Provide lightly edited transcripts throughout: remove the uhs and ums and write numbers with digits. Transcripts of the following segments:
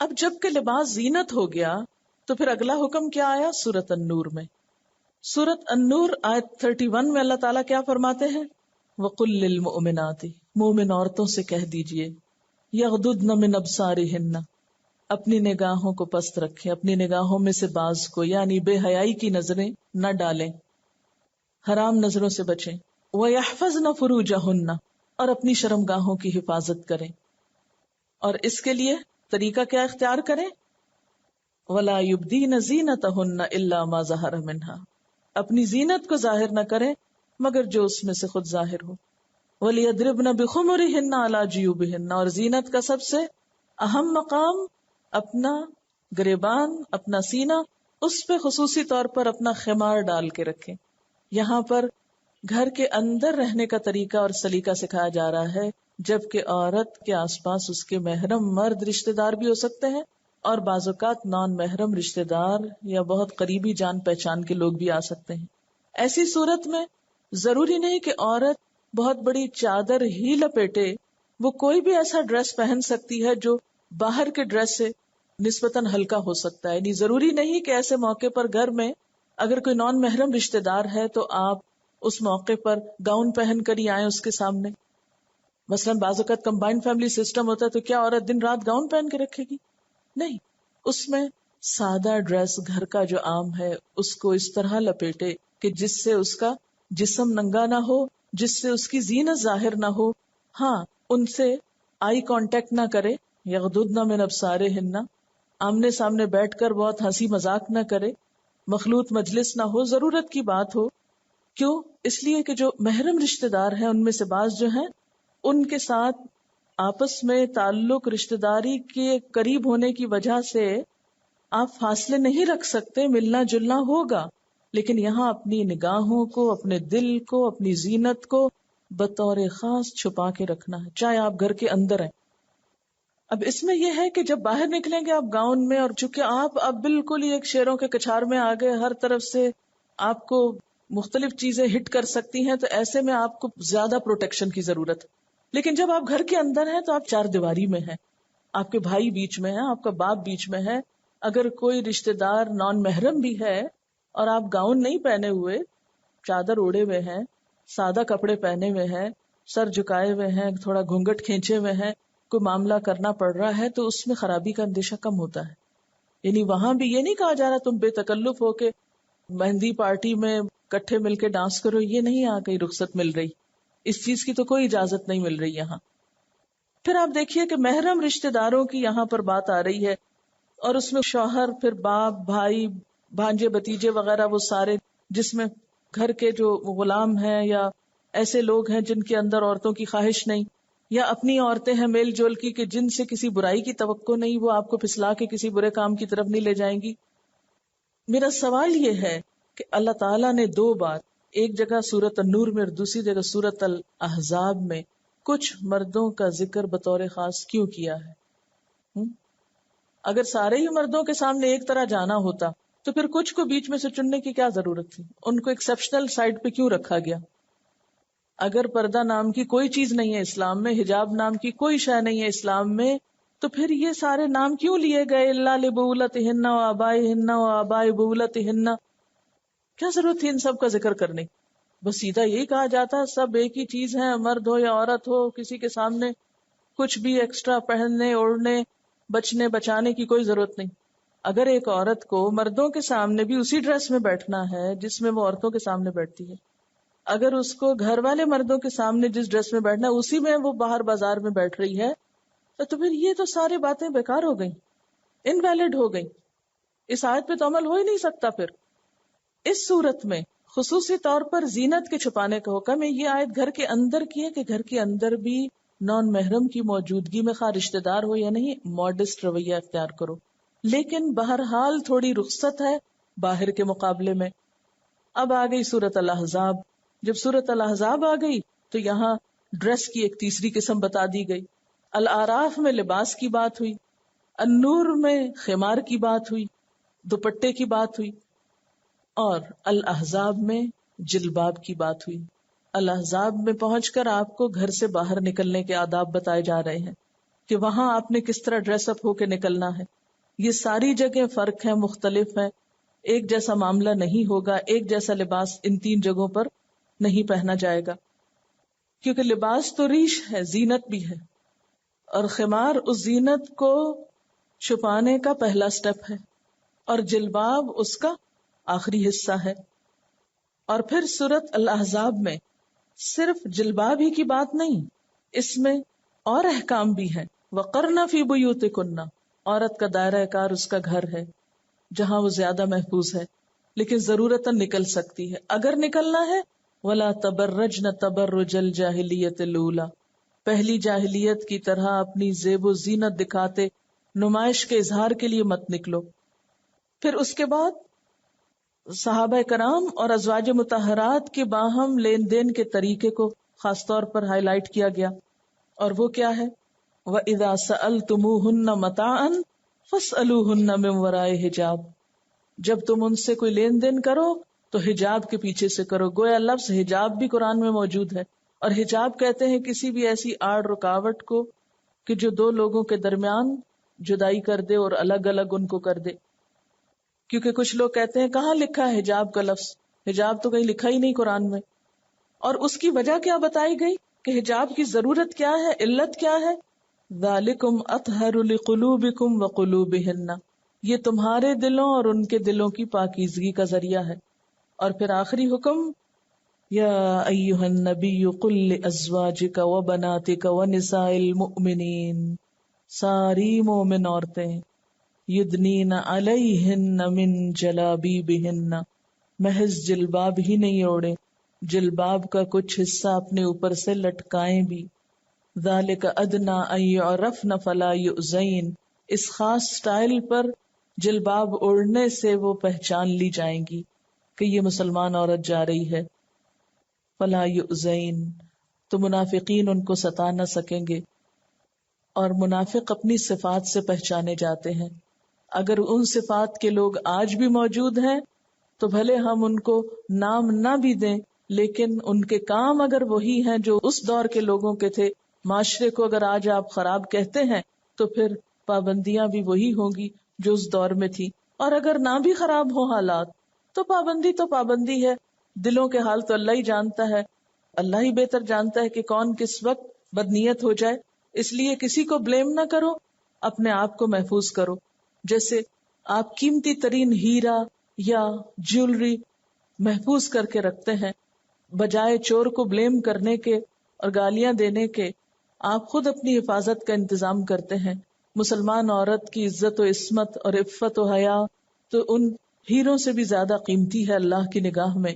اب جب کہ لباس زینت ہو گیا تو پھر اگلا حکم کیا آیا سورۃ النور میں. سورۃ النور آیت 31 میں اللہ تعالیٰ کیا فرماتے ہیں؟ وَقُلْ لِلْمُؤْمِنَاتِ، مومن عورتوں سے کہہ دیجئے، یغضضن من ابصارہن، اپنی نگاہوں کو پست رکھیں، اپنی نگاہوں میں سے بعض کو، یعنی بے حیائی کی نظریں نہ ڈالیں، حرام نظروں سے بچیں. وَيَحْفَظْنَ فُرُوجَهُنَّ، اور اپنی شرمگاہوں کی حفاظت کریں. اور اس کے لیے طریقہ کیا اختیار کریں؟ وَلَا يُبْدِينَ زِينَتَهُنَّ إِلَّا مَا ظَهَرَ مِنْهَا، اپنی زینت کو ظاہر نہ کریں مگر جو اس میں سے خود ظاہر ہو. وَلْيَضْرِبْنَ بِخُمُرِهِنَّ عَلَى جِيُوبِهِنَّ، اور زینت کا سب سے اہم مقام اپنا گریبان، اپنا سینہ، اس پہ خصوصی طور پر اپنا خمار ڈال کے رکھیں. یہاں پر گھر کے اندر رہنے کا طریقہ اور سلیقہ سکھایا جا رہا ہے، جبکہ عورت کے آس پاس اس کے محرم مرد رشتہ دار بھی ہو سکتے ہیں اور بعض اوقات نان محرم رشتہ دار یا بہت قریبی جان پہچان کے لوگ بھی آ سکتے ہیں. ایسی صورت میں ضروری نہیں کہ عورت بہت بڑی چادر ہی لپیٹے، وہ کوئی بھی ایسا ڈریس پہن سکتی ہے جو باہر کے ڈریس سے نسبتاً ہلکا ہو سکتا ہے. یعنی ضروری نہیں کہ ایسے موقع پر گھر میں اگر کوئی نان محرم رشتہ دار ہے تو آپ اس موقع پر گاؤن پہن کر ہی آئیں اس کے سامنے. مثلاً بعض اوقات کمبائنڈ فیملی سسٹم ہوتا ہے تو کیا عورت دن رات گاؤن پہن کے رکھے گی؟ نہیں، اس میں سادہ ڈریس گھر کا جو عام ہے اس کو اس طرح لپیٹے کہ جس سے اس کا جسم ننگا نہ ہو، جس سے اس کی زینت ظاہر نہ ہو. ہاں، ان سے آئی کانٹیکٹ نہ کرے، یغضضن من ابصارہن، آمنے سامنے بیٹھ کر بہت ہنسی مذاق نہ کرے، مخلوط مجلس نہ ہو، ضرورت کی بات ہو. کیوں؟ اس لیے کہ جو محرم رشتہ دار ہیں ان میں سے بعض جو ہیں ان کے ساتھ آپس میں تعلق رشتہ داری کے قریب ہونے کی وجہ سے آپ فاصلے نہیں رکھ سکتے، ملنا جلنا ہوگا، لیکن یہاں اپنی نگاہوں کو، اپنے دل کو، اپنی زینت کو بطور خاص چھپا کے رکھنا ہے، چاہے آپ گھر کے اندر ہیں. اب اس میں یہ ہے کہ جب باہر نکلیں گے آپ گاؤن میں، اور چونکہ آپ اب بالکل ہی ایک شیروں کے کچھار میں آ گئے، ہر طرف سے آپ کو مختلف چیزیں ہٹ کر سکتی ہیں، تو ایسے میں آپ کو زیادہ پروٹیکشن کی ضرورت ہے. لیکن جب آپ گھر کے اندر ہیں تو آپ چار دیواری میں ہیں، آپ کے بھائی بیچ میں ہیں، آپ کا باپ بیچ میں ہے. اگر کوئی رشتہ دار نان محرم بھی ہے اور آپ گاؤن نہیں پہنے ہوئے، چادر اوڑے ہوئے ہیں، سادہ کپڑے پہنے ہوئے ہیں، سر جھکائے ہوئے ہیں، تھوڑا گھونگھٹ کھینچے ہوئے ہیں، کوئی معاملہ کرنا پڑ رہا ہے تو اس میں خرابی کا اندیشہ کم ہوتا ہے. یعنی وہاں بھی یہ نہیں کہا جا رہا تم بے تکلف ہو کے مہندی پارٹی میں کٹھے مل کے ڈانس کرو، یہ نہیں آ گئی رخصت مل رہی، اس چیز کی تو کوئی اجازت نہیں مل رہی یہاں. پھر آپ دیکھیے کہ محرم رشتہ داروں کی یہاں پر بات آ رہی ہے، اور اس میں شوہر، پھر باپ، بھائی، بھانجے، بھتیجے وغیرہ، وہ سارے جس میں گھر کے جو غلام ہیں یا ایسے لوگ ہیں جن کے اندر عورتوں کی خواہش نہیں، یا اپنی عورتیں ہیں میل جول کی کہ جن سے کسی برائی کی توقع نہیں، وہ آپ کو پھسلا کے کسی برے کام کی طرف نہیں لے جائیں گی. میرا سوال یہ ہے کہ اللہ تعالیٰ نے دو بار، ایک جگہ سورۃ النور میں اور دوسری جگہ سورۃ الاحزاب میں، کچھ مردوں کا ذکر بطور خاص کیوں کیا ہے؟ اگر سارے ہی مردوں کے سامنے ایک طرح جانا ہوتا تو پھر کچھ کو بیچ میں سے چننے کی کیا ضرورت تھی؟ ان کو ایکسیپشنل سائڈ پہ کیوں رکھا گیا؟ اگر پردہ نام کی کوئی چیز نہیں ہے اسلام میں، حجاب نام کی کوئی شے نہیں ہے اسلام میں، تو پھر یہ سارے نام کیوں لیے گئے؟ الا لبعولتہن و آبائہن و آباء بعولتہن، کیا ضرورت تھی ان سب کا ذکر کرنے؟ بس سیدھا یہی کہا جاتا سب ایک ہی چیز ہے، مرد ہو یا عورت ہو، کسی کے سامنے کچھ بھی ایکسٹرا پہننے، اوڑھنے، بچنے بچانے کی کوئی ضرورت نہیں. اگر ایک عورت کو مردوں کے سامنے بھی اسی ڈریس میں بیٹھنا ہے جس میں وہ عورتوں کے سامنے بیٹھتی ہے، اگر اس کو گھر والے مردوں کے سامنے جس ڈریس میں بیٹھنا ہے اسی میں وہ باہر بازار میں بیٹھ رہی ہے، تو پھر یہ تو ساری باتیں بیکار ہو گئیں، انویلڈ ہو گئیں. اس آیت پہ تو عمل ہو ہی نہیں سکتا. پھر اس صورت میں خصوصی طور پر زینت کے چھپانے کا حکم ہے. یہ آیت گھر کے اندر کی ہے کہ گھر کے اندر بھی نان محرم کی موجودگی میں خواہ رشتہ دار ہو یا نہیں، ماڈسٹ رویہ اختیار کرو، لیکن بہرحال تھوڑی رخصت ہے باہر کے مقابلے میں. اب آ گئی سورۃ الاحزاب. جب سورۃ الاحزاب آ گئی تو یہاں ڈریس کی ایک تیسری قسم بتا دی گئی. الاعراف میں لباس کی بات ہوئی، النور میں خمار کی بات ہوئی، دوپٹے کی بات ہوئی، اور الاحزاب میں جلباب کی بات ہوئی. الاحزاب میں پہنچ کر آپ کو گھر سے باہر نکلنے کے آداب بتائے جا رہے ہیں. کہ وہاں آپ نے کس طرح ڈریس اپ ہو کے نکلنا ہے. یہ ساری جگہ فرق ہے، مختلف ہے، ایک جیسا معاملہ نہیں ہوگا، ایک جیسا لباس ان 3 جگہوں پر نہیں پہنا جائے گا. کیونکہ لباس تو ریش ہے، زینت بھی ہے، اور خمار اس زینت کو چھپانے کا پہلا سٹیپ ہے، اور جلباب اس کا آخری حصہ ہے. اور پھر سورۃ الاحزاب میں صرف جلباب ہی کی بات نہیں، اس میں اور احکام بھی ہیں. وَقَرْنَ فِي بُيُوتِكُنَّ، عورت کا دائرہ کار اس کا گھر ہے جہاں وہ زیادہ محفوظ ہے، لیکن ضرورتاً نکل سکتی ہے. اگر نکلنا ہے وَلَا تَبَرَّجْنَ تَبَرُّجَ الْجَاهِلِيَّةِ الْأُولَى، پہلی جاہلیت کی طرح اپنی زیب و زینت دکھاتے نمائش کے اظہار کے لیے مت نکلو. پھر اس کے بعد صحابہ کرام اور ازواج مطہرات کے باہم لین دین کے طریقے کو خاص طور پر ہائی لائٹ کیا گیا، اور وہ کیا ہے؟ وَإِذَا سَأَلْتُمُوهُنَّ مَتَاعًا فَاسْأَلُوهُنَّ مِنْ وَرَاءِ حِجَابٍ، جب تم ان سے کوئی لین دین کرو تو حجاب کے پیچھے سے کرو. گویا لفظ حجاب بھی قرآن میں موجود ہے، اور حجاب کہتے ہیں کسی بھی ایسی آڑ رکاوٹ کو کہ جو 2 لوگوں کے درمیان جدائی کر دے اور الگ الگ ان کو کر دے. کیونکہ کچھ لوگ کہتے ہیں کہاں لکھا ہے حجاب کا لفظ، حجاب تو کہیں لکھا ہی نہیں قرآن میں. اور اس کی وجہ کیا بتائی گئی کہ حجاب کی ضرورت کیا ہے، علت کیا ہے؟ ذالکم اطہر لقلوبکم وقلوبہن، یہ تمہارے دلوں اور ان کے دلوں کی پاکیزگی کا ذریعہ ہے. اور پھر آخری حکم، یا ایھا النبی قل لازواجک وبناتک ونساء المؤمنین، ساری مومن عورتیں یدنین علیہن من جلابیبہن، محض جلباب ہی نہیں اوڑے، جلباب کا کچھ حصہ اپنے اوپر سے لٹکائیں بھی. ذالک ادنی ان یعرفن فلا یؤذین، اس خاص سٹائل پر جلباب اوڑھنے سے وہ پہچان لی جائیں گی کہ یہ مسلمان عورت جا رہی ہے. فلا یؤذین، تو منافقین ان کو ستا نہ سکیں گے. اور منافق اپنی صفات سے پہچانے جاتے ہیں. اگر ان صفات کے لوگ آج بھی موجود ہیں تو بھلے ہم ان کو نام نہ بھی دیں، لیکن ان کے کام اگر وہی ہیں جو اس دور کے لوگوں کے تھے، معاشرے کو اگر آج آپ خراب کہتے ہیں تو پھر پابندیاں بھی وہی ہوں گی جو اس دور میں تھی. اور اگر نہ بھی خراب ہو حالات تو پابندی ہے. دلوں کے حال تو اللہ ہی جانتا ہے، اللہ ہی بہتر جانتا ہے کہ کون کس وقت بدنیت ہو جائے. اس لیے کسی کو بلیم نہ کرو، اپنے آپ کو محفوظ کرو. جیسے آپ قیمتی ترین ہیرا یا جیولری محفوظ کر کے رکھتے ہیں، بجائے چور کو بلیم کرنے کے اور گالیاں دینے کے آپ خود اپنی حفاظت کا انتظام کرتے ہیں. مسلمان عورت کی عزت و عصمت اور عفت و حیا تو ان ہیروں سے بھی زیادہ قیمتی ہے اللہ کی نگاہ میں،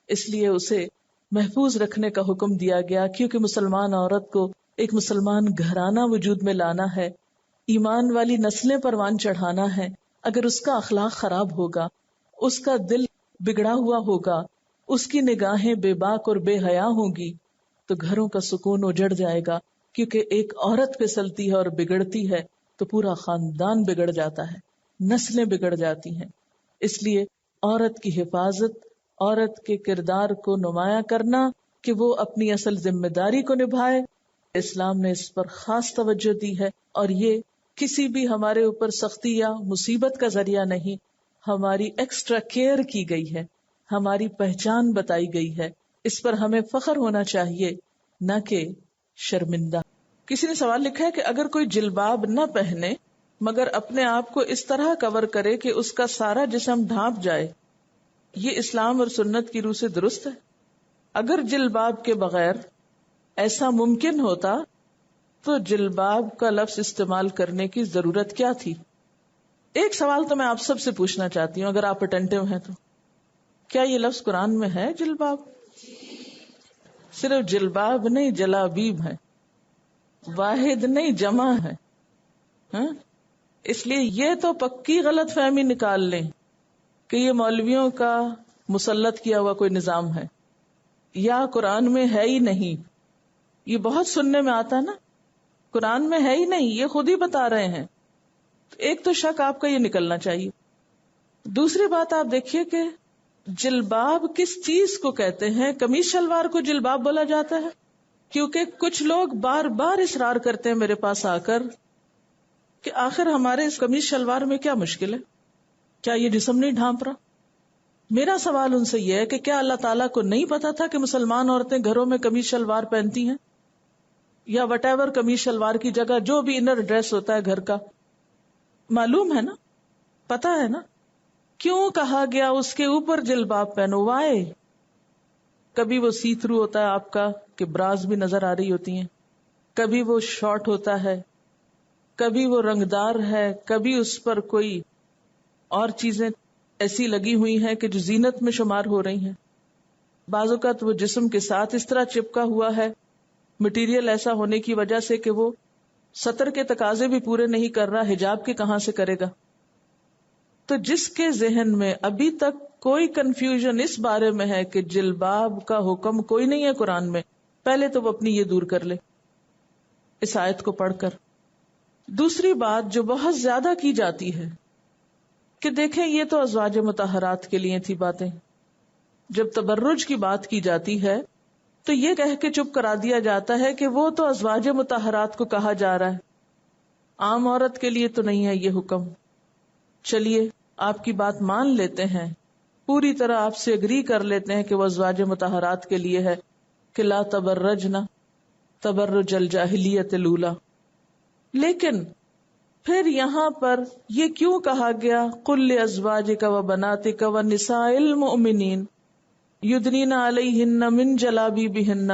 اس لیے اسے محفوظ رکھنے کا حکم دیا گیا. کیونکہ مسلمان عورت کو ایک مسلمان گھرانہ وجود میں لانا ہے، ایمان والی نسلیں پروان چڑھانا ہے. اگر اس کا اخلاق خراب ہوگا، اس کا دل بگڑا ہوا ہوگا، اس کی نگاہیں بے باک اور بے حیا ہوں گی تو گھروں کا سکون اجڑ جائے گا. کیونکہ ایک عورت پھسلتی ہے اور بگڑتی ہے تو پورا خاندان بگڑ جاتا ہے، نسلیں بگڑ جاتی ہیں. اس لیے عورت کی حفاظت، عورت کے کردار کو نمایاں کرنا کہ وہ اپنی اصل ذمہ داری کو نبھائے، اسلام نے اس پر خاص توجہ دی ہے. اور یہ کسی بھی ہمارے اوپر سختی یا مصیبت کا ذریعہ نہیں، ہماری ایکسٹرا کیئر کی گئی ہے، ہماری پہچان بتائی گئی ہے. اس پر ہمیں فخر ہونا چاہیے، نہ کہ شرمندہ. کسی نے سوال لکھا ہے کہ اگر کوئی جلباب نہ پہنے مگر اپنے آپ کو اس طرح کور کرے کہ اس کا سارا جسم ڈھانپ جائے، یہ اسلام اور سنت کی روح سے درست ہے؟ اگر جلباب کے بغیر ایسا ممکن ہوتا تو جلباب کا لفظ استعمال کرنے کی ضرورت کیا تھی؟ ایک سوال تو میں آپ سب سے پوچھنا چاہتی ہوں، اگر آپ اٹینٹیو ہیں تو، کیا یہ لفظ قرآن میں ہے جلباب؟ صرف جلباب نہیں، جلابیب ہے، واحد نہیں جمع ہے. ہاں؟ اس لیے یہ تو پکی غلط فہمی نکال لیں کہ یہ مولویوں کا مسلط کیا ہوا کوئی نظام ہے یا قرآن میں ہے ہی نہیں. یہ بہت سننے میں آتا ہے نا، قرآن میں ہے ہی نہیں، یہ خود ہی بتا رہے ہیں. ایک تو شک آپ کا یہ نکلنا چاہیے. دوسری بات آپ دیکھیے کہ جلباب کس چیز کو کہتے ہیں؟ قمیص شلوار کو جلباب بولا جاتا ہے؟ کیونکہ کچھ لوگ بار بار اصرار کرتے ہیں میرے پاس آ کر کہ آخر ہمارے اس قمیص شلوار میں کیا مشکل ہے، کیا یہ جسم نہیں ڈھانپ رہا؟ میرا سوال ان سے یہ ہے کہ کیا اللہ تعالیٰ کو نہیں پتا تھا کہ مسلمان عورتیں گھروں میں قمیص شلوار پہنتی ہیں، یا وٹ ایور قمیص شلوار کی جگہ جو بھی انر ڈریس ہوتا ہے گھر کا، معلوم ہے نا، پتا ہے نا؟ کیوں کہا گیا اس کے اوپر جلباب پہنو؟ وائے؟ کبھی وہ سی تھرو ہوتا ہے آپ کا کہ براز بھی نظر آ رہی ہوتی ہیں، کبھی وہ شارٹ ہوتا ہے، کبھی وہ رنگدار ہے، کبھی اس پر کوئی اور چیزیں ایسی لگی ہوئی ہیں کہ جو زینت میں شمار ہو رہی ہیں، بعض اوقات وہ جسم کے ساتھ اس طرح چپکا ہوا ہے مٹیریل ایسا ہونے کی وجہ سے کہ وہ سطر کے تقاضے بھی پورے نہیں کر رہا، حجاب کے کہاں سے کرے گا؟ تو جس کے ذہن میں ابھی تک کوئی کنفیوژن اس بارے میں ہے کہ جلباب کا حکم کوئی نہیں ہے قرآن میں، پہلے تو وہ اپنی یہ دور کر لے اس آیت کو پڑھ کر۔ دوسری بات جو بہت زیادہ کی جاتی ہے کہ دیکھیں یہ تو ازواج مطہرات کے لیے تھی باتیں، جب تبرج کی بات کی جاتی ہے تو یہ کہہ کے چپ کرا دیا جاتا ہے کہ وہ تو ازواج مطہرات کو کہا جا رہا ہے، عام عورت کے لیے تو نہیں ہے یہ حکم۔ چلیے آپ کی بات مان لیتے ہیں، پوری طرح آپ سے اگری کر لیتے ہیں کہ وہ ازواج مطہرات کے لیے ہے کہ لا تبرجنا تبرج الجاہلیت الاولی، لیکن پھر یہاں پر یہ کیوں کہا گیا قل لازواجک وبناتک ونساء المؤمنین یدنین علیہن من جلابیبہن؟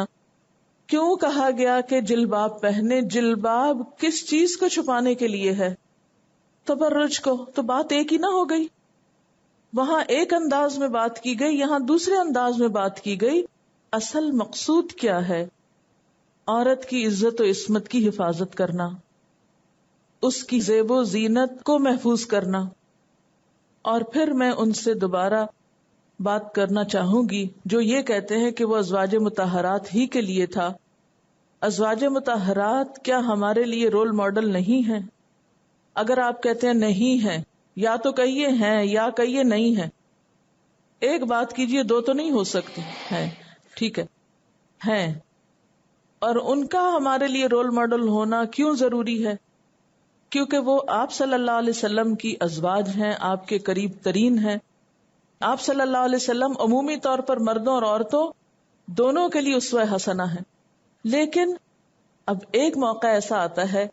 کیوں کہا گیا کہ جلباب پہنے؟ جلباب کس چیز کو چھپانے کے لیے ہے؟ تبرج کو۔ تو بات ایک ہی نہ ہو گئی؟ وہاں ایک انداز میں بات کی گئی، یہاں دوسرے انداز میں بات کی گئی۔ اصل مقصود کیا ہے؟ عورت کی عزت و عصمت کی حفاظت کرنا، اس کی زیب و زینت کو محفوظ کرنا۔ اور پھر میں ان سے دوبارہ بات کرنا چاہوں گی جو یہ کہتے ہیں کہ وہ ازواج مطہرات ہی کے لیے تھا۔ ازواج مطہرات کیا ہمارے لیے رول ماڈل نہیں ہیں؟ اگر آپ کہتے ہیں نہیں ہیں، یا تو کہیے ہیں یا کہیے نہیں ہیں۔ ایک بات کیجئے، دو تو نہیں ہو سکتی ہیں، ٹھیک ہے، ہیں۔ اور ان کا ہمارے لیے رول ماڈل ہونا کیوں ضروری ہے؟ کیونکہ وہ آپ صلی اللہ علیہ وسلم کی ازواج ہیں، آپ کے قریب ترین ہیں۔ آپ صلی اللہ علیہ وسلم عمومی طور پر مردوں اور عورتوں دونوں کے لیے اسوہ حسنہ ہیں، لیکن اب ایک موقع ایسا آتا ہے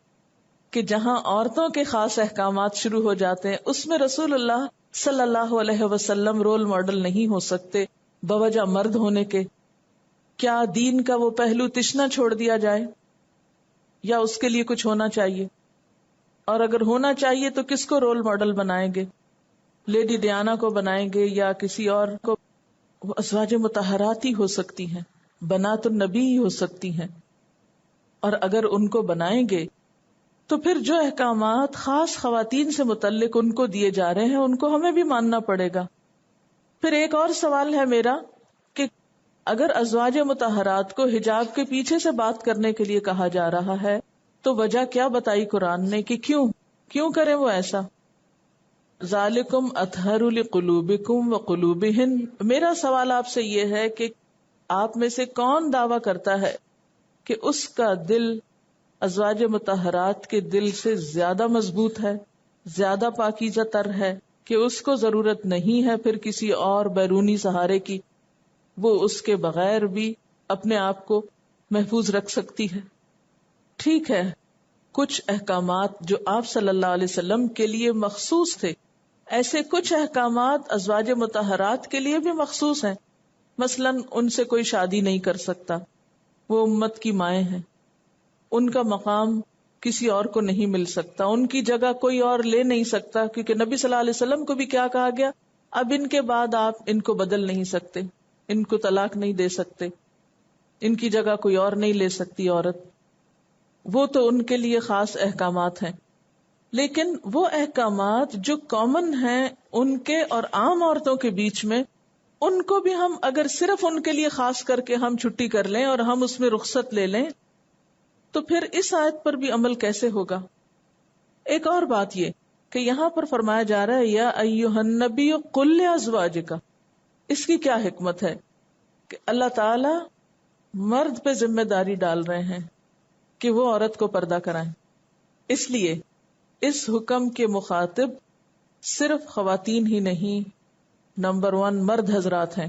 کہ جہاں عورتوں کے خاص احکامات شروع ہو جاتے ہیں، اس میں رسول اللہ صلی اللہ علیہ وسلم رول ماڈل نہیں ہو سکتے بوجہ مرد ہونے کے۔ کیا دین کا وہ پہلو تشنا چھوڑ دیا جائے، یا اس کے لیے کچھ ہونا چاہیے؟ اور اگر ہونا چاہیے تو کس کو رول ماڈل بنائیں گے؟ لیڈی ڈیانا کو بنائیں گے یا کسی اور کو؟ وہ ازواج مطہرات ہی ہو سکتی ہیں، بنات النبی ہی ہو سکتی ہیں۔ اور اگر ان کو بنائیں گے تو پھر جو احکامات خاص خواتین سے متعلق ان کو دیے جا رہے ہیں ان کو ہمیں بھی ماننا پڑے گا۔ پھر ایک اور سوال ہے میرا کہ اگر ازواج مطہرات کو حجاب کے پیچھے سے بات کرنے کے لیے کہا جا رہا ہے تو وجہ کیا بتائی قرآن نے کہ کیوں کریں وہ ایسا؟ ذالکم اطہر لقلوبکم وقلوبہن۔ میرا سوال آپ سے یہ ہے کہ آپ میں سے کون دعویٰ کرتا ہے کہ اس کا دل ازواج مطہرات کے دل سے زیادہ مضبوط ہے، زیادہ پاکیزہ تر ہے، کہ اس کو ضرورت نہیں ہے پھر کسی اور بیرونی سہارے کی، وہ اس کے بغیر بھی اپنے آپ کو محفوظ رکھ سکتی ہے؟ ٹھیک ہے، کچھ احکامات جو آپ صلی اللہ علیہ وسلم کے لیے مخصوص تھے، ایسے کچھ احکامات ازواج مطہرات کے لیے بھی مخصوص ہیں۔ مثلا ان سے کوئی شادی نہیں کر سکتا، وہ امت کی مائیں ہیں، ان کا مقام کسی اور کو نہیں مل سکتا، ان کی جگہ کوئی اور لے نہیں سکتا، کیونکہ نبی صلی اللہ علیہ وسلم کو بھی کیا کہا گیا؟ اب ان کے بعد آپ ان کو بدل نہیں سکتے، ان کو طلاق نہیں دے سکتے، ان کی جگہ کوئی اور نہیں لے سکتی عورت۔ وہ تو ان کے لیے خاص احکامات ہیں، لیکن وہ احکامات جو کامن ہیں ان کے اور عام عورتوں کے بیچ میں، ان کو بھی ہم اگر صرف ان کے لیے خاص کر کے ہم چھٹی کر لیں اور ہم اس میں رخصت لے لیں تو پھر اس آیت پر بھی عمل کیسے ہوگا؟ ایک اور بات یہ کہ یہاں پر فرمایا جا رہا ہے یا ایھا النبی قل لازواجک، اس کی کیا حکمت ہے کہ اللہ تعالی مرد پہ ذمہ داری ڈال رہے ہیں کہ وہ عورت کو پردہ کرائیں. اس لیے اس حکم کے مخاطب صرف خواتین ہی نہیں، نمبر 1 مرد حضرات ہیں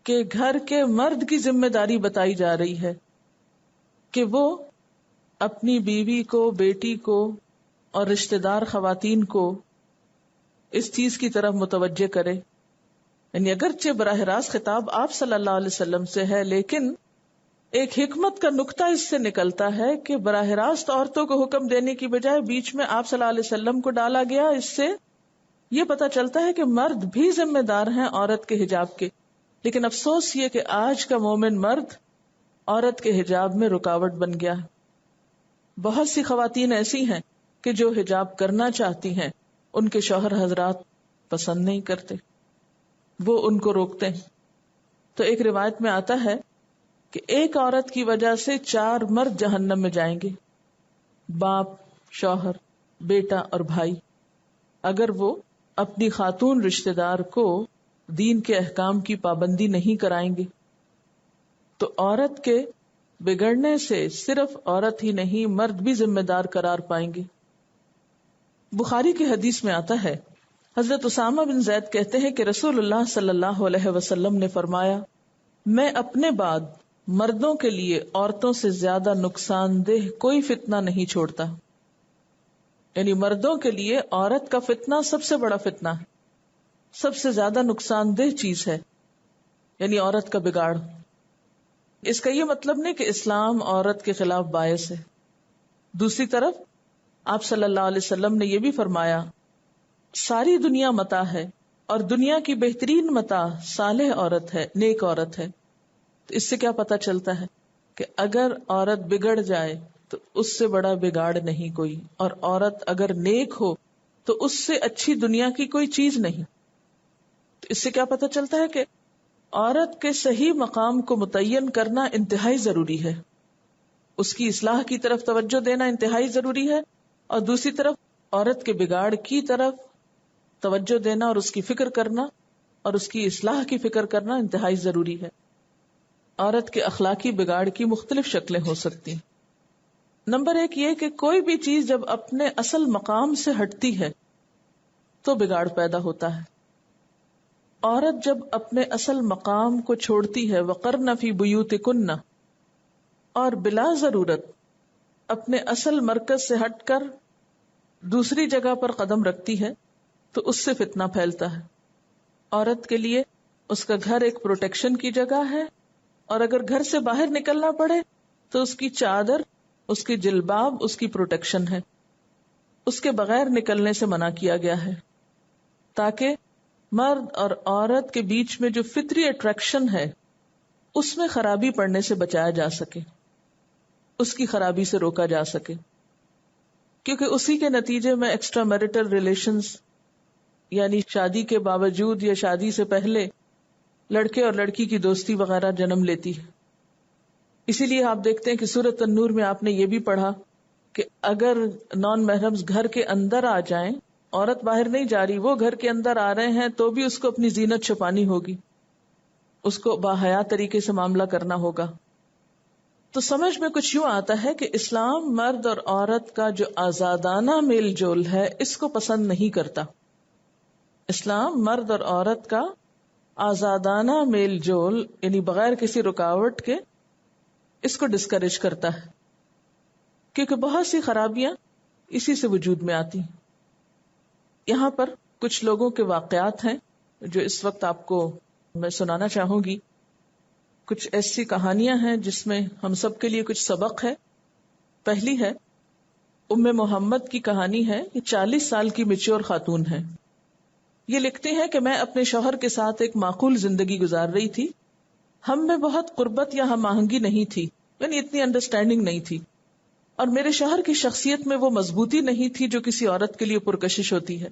کہ گھر کے مرد کی ذمہ داری بتائی جا رہی ہے کہ وہ اپنی بیوی کو، بیٹی کو اور رشتہ دار خواتین کو اس چیز کی طرف متوجہ کرے. یعنی اگرچہ براہ راست خطاب آپ صلی اللہ علیہ وسلم سے ہے، لیکن ایک حکمت کا نقطہ اس سے نکلتا ہے کہ براہ راست عورتوں کو حکم دینے کی بجائے بیچ میں آپ صلی اللہ علیہ وسلم کو ڈالا گیا. اس سے یہ پتا چلتا ہے کہ مرد بھی ذمہ دار ہیں عورت کے حجاب کے. لیکن افسوس یہ کہ آج کا مومن مرد عورت کے حجاب میں رکاوٹ بن گیا ہے. بہت سی خواتین ایسی ہیں کہ جو حجاب کرنا چاہتی ہیں، ان کے شوہر حضرات پسند نہیں کرتے، وہ ان کو روکتے ہیں. تو ایک روایت میں آتا ہے کہ ایک عورت کی وجہ سے 4 مرد جہنم میں جائیں گے، باپ، شوہر، بیٹا اور بھائی، اگر وہ اپنی خاتون رشتہ دار کو دین کے احکام کی پابندی نہیں کرائیں گے. تو عورت کے بگڑنے سے صرف عورت ہی نہیں، مرد بھی ذمہ دار قرار پائیں گے. بخاری کی حدیث میں آتا ہے، حضرت اسامہ بن زید کہتے ہیں کہ رسول اللہ صلی اللہ علیہ وسلم نے فرمایا، میں اپنے بعد مردوں کے لیے عورتوں سے زیادہ نقصان دہ کوئی فتنہ نہیں چھوڑتا. یعنی مردوں کے لیے عورت کا فتنہ سب سے بڑا فتنہ ہے، سب سے زیادہ نقصان دہ چیز ہے، یعنی عورت کا بگاڑ. اس کا یہ مطلب نہیں کہ اسلام عورت کے خلاف باعث ہے. دوسری طرف آپ صلی اللہ علیہ وسلم نے یہ بھی فرمایا، ساری دنیا متاع ہے اور دنیا کی بہترین متاع صالح عورت ہے، نیک عورت ہے. تو اس سے کیا پتا چلتا ہے کہ اگر عورت بگڑ جائے تو اس سے بڑا بگاڑ نہیں کوئی، اور عورت اگر نیک ہو تو اس سے اچھی دنیا کی کوئی چیز نہیں. تو اس سے کیا پتا چلتا ہے کہ عورت کے صحیح مقام کو متعین کرنا انتہائی ضروری ہے، اس کی اصلاح کی طرف توجہ دینا انتہائی ضروری ہے، اور دوسری طرف عورت کے بگاڑ کی طرف توجہ دینا اور اس کی فکر کرنا اور اس کی اصلاح کی فکر کرنا انتہائی ضروری ہے. عورت کے اخلاقی بگاڑ کی مختلف شکلیں ہو سکتی. نمبر 1 یہ کہ کوئی بھی چیز جب اپنے اصل مقام سے ہٹتی ہے تو بگاڑ پیدا ہوتا ہے. عورت جب اپنے اصل مقام کو چھوڑتی ہے، وقرن فی بیوتکن، اور بلا ضرورت اپنے اصل مرکز سے ہٹ کر دوسری جگہ پر قدم رکھتی ہے تو اس سے فتنہ پھیلتا ہے. عورت کے لیے اس کا گھر ایک پروٹیکشن کی جگہ ہے، اور اگر گھر سے باہر نکلنا پڑے تو اس کی چادر، اس کی جلباب اس کی پروٹیکشن ہے. اس کے بغیر نکلنے سے منع کیا گیا ہے تاکہ مرد اور عورت کے بیچ میں جو فطری اٹریکشن ہے اس میں خرابی پڑنے سے بچایا جا سکے، اس کی خرابی سے روکا جا سکے. کیونکہ اسی کے نتیجے میں ایکسٹرا میرٹل ریلیشنز، یعنی شادی کے باوجود یا شادی سے پہلے لڑکے اور لڑکی کی دوستی وغیرہ جنم لیتی ہے. اسی لیے آپ دیکھتے ہیں کہ سورۃ النور میں آپ نے یہ بھی پڑھا کہ اگر نان محرمز گھر کے اندر آ جائیں، عورت باہر نہیں جا رہی، وہ گھر کے اندر آ رہے ہیں تو بھی اس کو اپنی زینت چھپانی ہوگی، اس کو باحیا طریقے سے معاملہ کرنا ہوگا. تو سمجھ میں کچھ یوں آتا ہے کہ اسلام مرد اور عورت کا جو آزادانہ میل جول ہے اس کو پسند نہیں کرتا. اسلام مرد اور عورت کا آزادانہ میل جول، یعنی بغیر کسی رکاوٹ کے، اس کو ڈسکریج کرتا ہے، کیونکہ بہت سی خرابیاں اسی سے وجود میں آتی ہیں. یہاں پر کچھ لوگوں کے واقعات ہیں جو اس وقت آپ کو میں سنانا چاہوں گی. کچھ ایسی کہانیاں ہیں جس میں ہم سب کے لیے کچھ سبق ہے. پہلی ہے ام محمد کی کہانی ہے. یہ 40 سال کی میچور خاتون ہے. یہ لکھتے ہیں کہ میں اپنے شوہر کے ساتھ ایک معقول زندگی گزار رہی تھی. ہم میں بہت قربت یا ہم آہنگی نہیں تھی، یعنی اتنی انڈرسٹینڈنگ نہیں تھی، اور میرے شوہر کی شخصیت میں وہ مضبوطی نہیں تھی جو کسی عورت کے لیے پرکشش ہوتی ہے،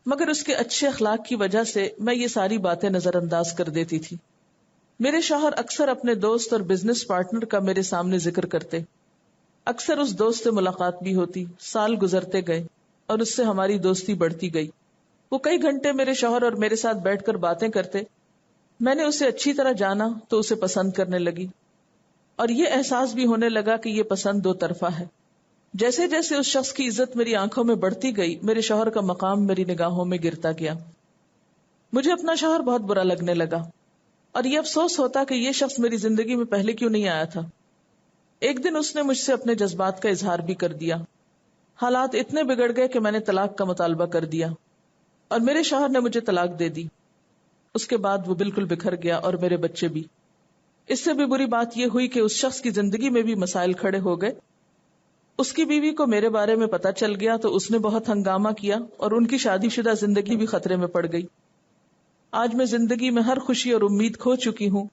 مگر اس کے اچھے اخلاق کی وجہ سے میں یہ ساری باتیں نظر انداز کر دیتی تھی. میرے شوہر اکثر اپنے دوست اور بزنس پارٹنر کا میرے سامنے ذکر کرتے. اکثر اس دوست سے ملاقات بھی ہوتی. سال گزرتے گئے اور اس سے ہماری دوستی بڑھتی گئی. وہ کئی گھنٹے میرے شوہر اور میرے ساتھ بیٹھ کر باتیں کرتے. میں نے اسے اچھی طرح جانا تو اسے پسند کرنے لگی. اور یہ احساس بھی ہونے لگا کہ یہ پسند دو طرفہ ہے. جیسے جیسے اس شخص کی عزت میری آنکھوں میں بڑھتی گئی، میرے شوہر کا مقام میری نگاہوں میں گرتا گیا. مجھے اپنا شوہر بہت برا لگنے لگا اور یہ افسوس ہوتا کہ یہ شخص میری زندگی میں پہلے کیوں نہیں آیا تھا. ایک دن اس نے مجھ سے اپنے جذبات کا اظہار بھی کر دیا. حالات اتنے بگڑ گئے کہ میں نے طلاق کا مطالبہ کر دیا اور میرے شوہر نے مجھے طلاق دے دی. اس کے بعد وہ بالکل بکھر گیا اور میرے بچے بھی. اس سے بھی بری بات یہ ہوئی کہ اس شخص کی زندگی میں بھی مسائل کھڑے ہو گئے. اس کی بیوی کو میرے بارے میں پتہ چل گیا تو اس نے بہت ہنگامہ کیا اور ان کی شادی شدہ زندگی بھی خطرے میں پڑ گئی. آج میں زندگی میں ہر خوشی اور امید کھو چکی ہوں.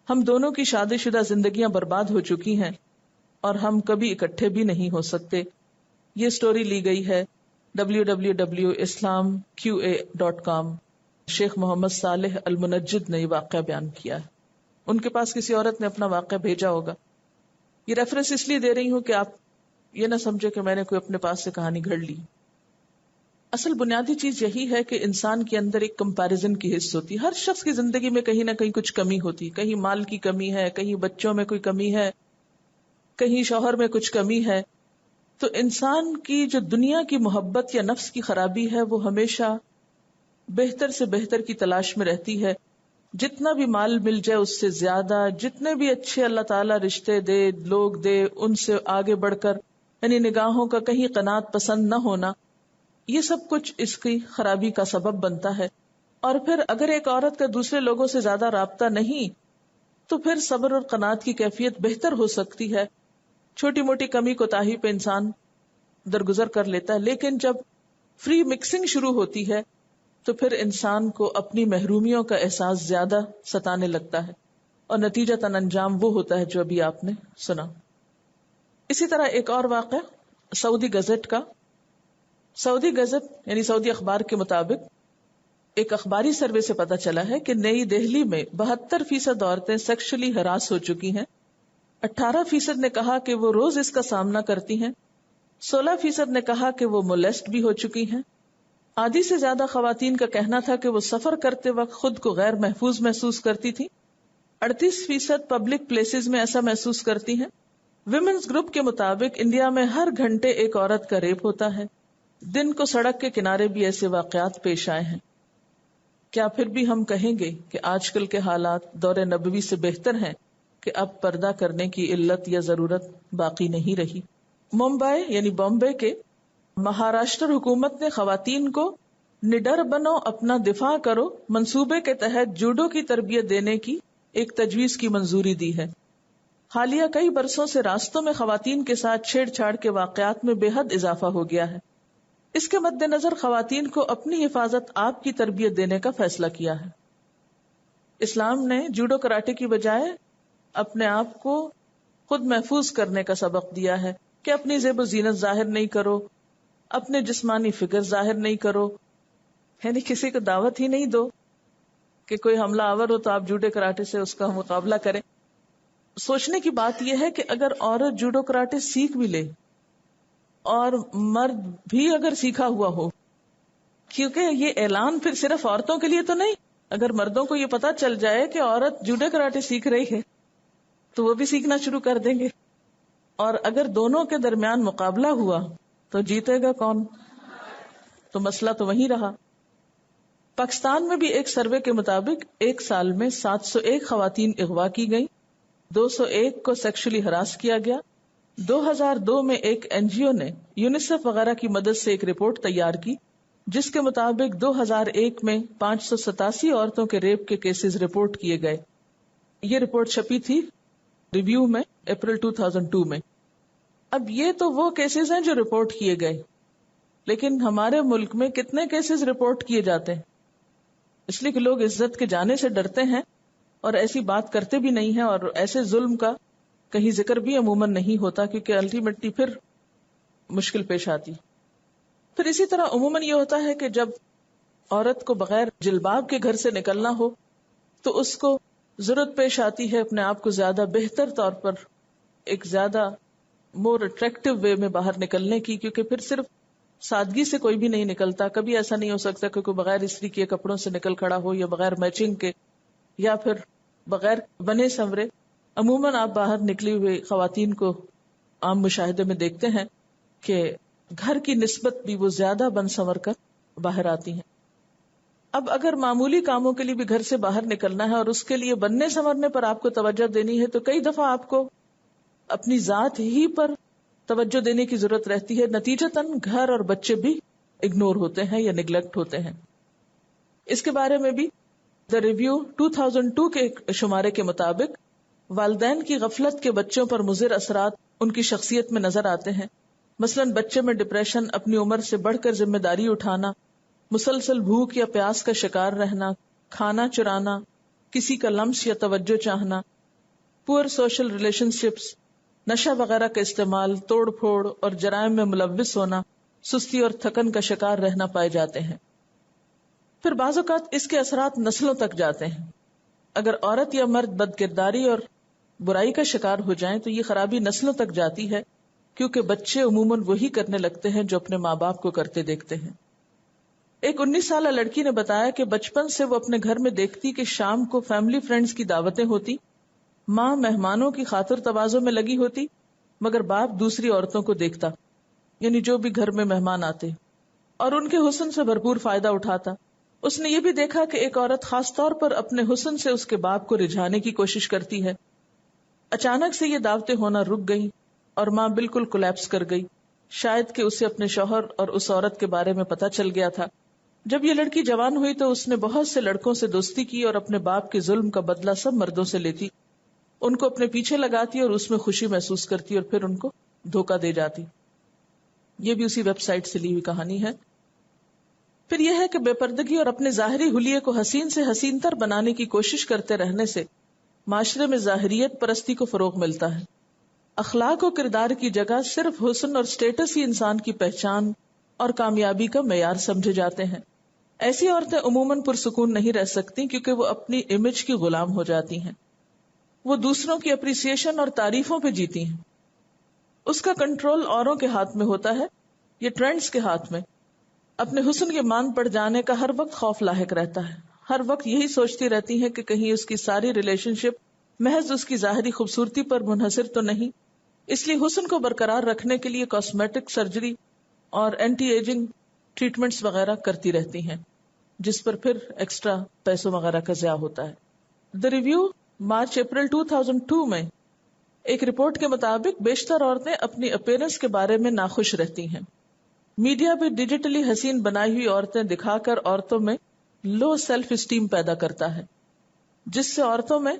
ہم دونوں کی شادی شدہ زندگیاں برباد ہو چکی ہیں اور ہم کبھی اکٹھے بھی نہیں ہو سکتے. یہ سٹوری لی گئی ہے www.islamqa.com. شیخ محمد صالح المنجد نے یہ واقعہ بیان کیا ہے. ان کے پاس کسی عورت نے اپنا واقعہ بھیجا ہوگا. یہ ریفرنس اس لیے دے رہی ہوں کہ آپ یہ نہ سمجھے کہ میں نے کوئی اپنے پاس سے کہانی گھڑ لی. اصل بنیادی چیز یہی ہے کہ انسان کے اندر ایک کمپیرزن کی حص ہوتی ہے. ہر شخص کی زندگی میں کہیں نہ کہیں کچھ کمی ہوتی، کہیں مال کی کمی ہے، کہیں بچوں میں کوئی کمی ہے، کہیں شوہر میں کچھ کمی ہے. تو انسان کی جو دنیا کی محبت یا نفس کی خرابی ہے وہ ہمیشہ بہتر سے بہتر کی تلاش میں رہتی ہے. جتنا بھی مال مل جائے اس سے زیادہ، جتنے بھی اچھے اللہ تعالیٰ رشتے دے، لوگ دے، ان سے آگے بڑھ کر، یعنی نگاہوں کا کہیں قناعت پسند نہ ہونا، یہ سب کچھ اس کی خرابی کا سبب بنتا ہے. اور پھر اگر ایک عورت کا دوسرے لوگوں سے زیادہ رابطہ نہیں تو پھر صبر اور قناعت کی کیفیت بہتر ہو سکتی ہے. چھوٹی موٹی کمی کوتاہی پہ انسان درگزر کر لیتا ہے، لیکن جب فری مکسنگ شروع ہوتی ہے تو پھر انسان کو اپنی محرومیوں کا احساس زیادہ ستانے لگتا ہے اور نتیجتاً انجام وہ ہوتا ہے جو ابھی آپ نے سنا. اسی طرح ایک اور واقعہ سعودی گزٹ کا. سعودی گزٹ یعنی سعودی اخبار کے مطابق ایک اخباری سروے سے پتا چلا ہے کہ نئی دہلی میں 72% عورتیں سیکشلی ہراس ہو چکی ہیں. 18% نے کہا کہ وہ روز اس کا سامنا کرتی ہیں. 16% نے کہا کہ وہ مولیسٹ بھی ہو چکی ہیں. آدھی سے زیادہ خواتین کا کہنا تھا کہ وہ سفر کرتے وقت خود کو غیر محفوظ محسوس کرتی تھی. 38% پبلک پلیسز میں ایسا محسوس کرتی ہیں. ویمنز گروپ کے مطابق انڈیا میں ہر گھنٹے ایک عورت کا ریپ ہوتا ہے. دن کو سڑک کے کنارے بھی ایسے واقعات پیش آئے ہیں. کیا پھر بھی ہم کہیں گے کہ آج کل کے حالات دور نبوی سے بہتر ہیں کہ اب پردہ کرنے کی علت یا ضرورت باقی نہیں رہی؟ ممبئی یعنی بامبے کے مہاراشٹر حکومت نے خواتین کو نڈر بنو اپنا دفاع کرو منصوبے کے تحت جوڈو کی تربیت دینے کی ایک تجویز کی منظوری دی ہے. حالیہ کئی برسوں سے راستوں میں خواتین کے ساتھ چھیڑ چھاڑ کے واقعات میں بے حد اضافہ ہو گیا ہے. اس کے مد نظر خواتین کو اپنی حفاظت آپ کی تربیت دینے کا فیصلہ کیا ہے. اسلام نے جوڈو کراٹے کی بجائے اپنے آپ کو خود محفوظ کرنے کا سبق دیا ہے کہ اپنی زیب و زینت ظاہر نہیں کرو، اپنے جسمانی فکر ظاہر نہیں کرو، یعنی کسی کو دعوت ہی نہیں دو کہ کوئی حملہ آور ہو تو آپ جوڈو کراٹے سے اس کا مقابلہ کریں. سوچنے کی بات یہ ہے کہ اگر عورت جوڈو کراٹے سیکھ بھی لے اور مرد بھی اگر سیکھا ہوا ہو، کیونکہ یہ اعلان پھر صرف عورتوں کے لیے تو نہیں، اگر مردوں کو یہ پتا چل جائے کہ عورت جوڈو کراٹے سیکھ رہی ہے تو وہ بھی سیکھنا شروع کر دیں گے. اور اگر دونوں کے درمیان مقابلہ ہوا تو جیتے گا کون؟ تو مسئلہ تو وہیں رہا. پاکستان میں بھی ایک سروے کے مطابق ایک سال میں 701 خواتین اغوا کی گئیں، 201 کو سیکشولی ہراس کیا گیا. 2002 میں ایک NGO نے یونیسیف وغیرہ کی مدد سے ایک رپورٹ تیار کی جس کے مطابق 2001 میں 587 عورتوں کے ریپ کے کیسز رپورٹ کیے گئے. یہ رپورٹ چھپی تھی ریویو میں اپریل 2002 میں. اب یہ تو وہ کیسز ہیں جو رپورٹ کیے گئے، لیکن ہمارے ملک میں کتنے کیسز رپورٹ کیے جاتے ہیں؟ اس لیے کہ لوگ عزت کے جانے سے ڈرتے ہیں اور ایسی بات کرتے بھی نہیں ہیں، اور ایسے ظلم کا کہیں ذکر بھی عموماً نہیں ہوتا کیونکہ الٹیمیٹلی پھر مشکل پیش آتی. پھر اسی طرح عموماً یہ ہوتا ہے کہ جب عورت کو بغیر جلباب کے گھر سے نکلنا ہو تو اس کو ضرورت پیش آتی ہے اپنے آپ کو زیادہ بہتر طور پر ایک زیادہ مور اٹریکٹیو وے میں باہر نکلنے کی، کیونکہ پھر صرف سادگی سے کوئی بھی نہیں نکلتا. کبھی ایسا نہیں ہو سکتا کہ کوئی بغیر استری کیے کپڑوں سے نکل کھڑا ہو، یا بغیر میچنگ کے، یا پھر بغیر بنے سنورے. عموماً آپ باہر نکلی ہوئی خواتین کو عام مشاہدے میں دیکھتے ہیں کہ گھر کی نسبت بھی وہ زیادہ بن سنور کر باہر آتی ہیں. اب اگر معمولی کاموں کے لیے بھی گھر سے باہر نکلنا ہے اور اس کے لیے بننے سنورنے پر آپ کو توجہ دینی ہے تو کئی دفعہ آپ کو اپنی ذات ہی پر توجہ دینے کی ضرورت رہتی ہے. نتیجتاً گھر اور بچے بھی اگنور ہوتے ہیں یا نیگلیکٹ ہوتے ہیں. اس کے بارے میں بھی دا ریویو 2002 کے ایک شمارے کے مطابق والدین کی غفلت کے بچوں پر مضر اثرات ان کی شخصیت میں نظر آتے ہیں. مثلاً بچے میں ڈپریشن، اپنی عمر سے بڑھ کر ذمہ داری اٹھانا، مسلسل بھوک یا پیاس کا شکار رہنا، کھانا چرانا، کسی کا لمس یا توجہ چاہنا، پور سوشل ریلیشن شپس، نشہ وغیرہ کا استعمال، توڑ پھوڑ اور جرائم میں ملوث ہونا، سستی اور تھکن کا شکار رہنا پائے جاتے ہیں. پھر بعض اوقات اس کے اثرات نسلوں تک جاتے ہیں. اگر عورت یا مرد بد کرداری اور برائی کا شکار ہو جائیں تو یہ خرابی نسلوں تک جاتی ہے، کیونکہ بچے عموماً وہی کرنے لگتے ہیں جو اپنے ماں باپ کو کرتے دیکھتے ہیں. ایک 19 سالہ لڑکی نے بتایا کہ بچپن سے وہ اپنے گھر میں دیکھتی کہ شام کو فیملی فرینڈز کی دعوتیں ہوتی، ماں مہمانوں کی خاطر تواضع میں لگی ہوتی، مگر باپ دوسری عورتوں کو دیکھتا، یعنی جو بھی گھر میں مہمان آتے، اور ان کے حسن سے بھرپور فائدہ اٹھاتا. اس نے یہ بھی دیکھا کہ ایک عورت خاص طور پر اپنے حسن سے اس کے باپ کو رجھانے کی کوشش کرتی ہے. اچانک سے یہ دعوتیں ہونا رک گئیں اور ماں بالکل کولیپس کر گئی. شاید کہ اسے اپنے شوہر اور اس عورت کے بارے میں پتہ چل گیا تھا. جب یہ لڑکی جوان ہوئی تو اس نے بہت سے لڑکوں سے دوستی کی اور اپنے باپ کے ظلم کا بدلہ سب مردوں سے لیتی، ان کو اپنے پیچھے لگاتی اور اس میں خوشی محسوس کرتی اور پھر ان کو دھوکہ دے جاتی. یہ بھی اسی ویب سائٹ سے لی ہوئی کہانی ہے. پھر یہ ہے کہ بے پردگی اور اپنے ظاہری حلیے کو حسین سے حسین تر بنانے کی کوشش کرتے رہنے سے معاشرے میں ظاہریت پرستی کو فروغ ملتا ہے. اخلاق و کردار کی جگہ صرف حسن اور سٹیٹس ہی انسان کی پہچان اور کامیابی کا معیار سمجھے جاتے ہیں. ایسی عورتیں عموماً پرسکون نہیں رہ سکتی کیونکہ وہ اپنی امیج کی غلام ہو جاتی ہیں. وہ دوسروں کی اپریسیشن اور تعریفوں پہ جیتی ہیں. اس کا کنٹرول اوروں کے ہاتھ میں ہوتا ہے، یہ ٹرینڈز کے ہاتھ میں. اپنے حسن کے مان پڑ جانے کا ہر وقت خوف لاحق رہتا ہے. ہر وقت یہی سوچتی رہتی ہے کہ کہیں اس کی ساری ریلیشن شپ محض اس کی ظاہری خوبصورتی پر منحصر تو نہیں. اس لیے حسن کو برقرار رکھنے کے لیے کاسمیٹک سرجری اور اینٹی ایجنگ ٹریٹمنٹس وغیرہ کرتی رہتی ہیں، جس پر پھر ایکسٹرا پیسوں وغیرہ کا ضیاع ہوتا ہے. دا ریویو مارچ اپریل 2002 میں ایک رپورٹ کے مطابق بیشتر عورتیں اپنی اپیرنس کے بارے میں ناخوش رہتی ہیں. میڈیا بھی ڈیجیٹلی حسین بنائی ہوئی عورتیں دکھا کر عورتوں میں لو سیلف اسٹیم پیدا کرتا ہے، جس سے عورتوں میں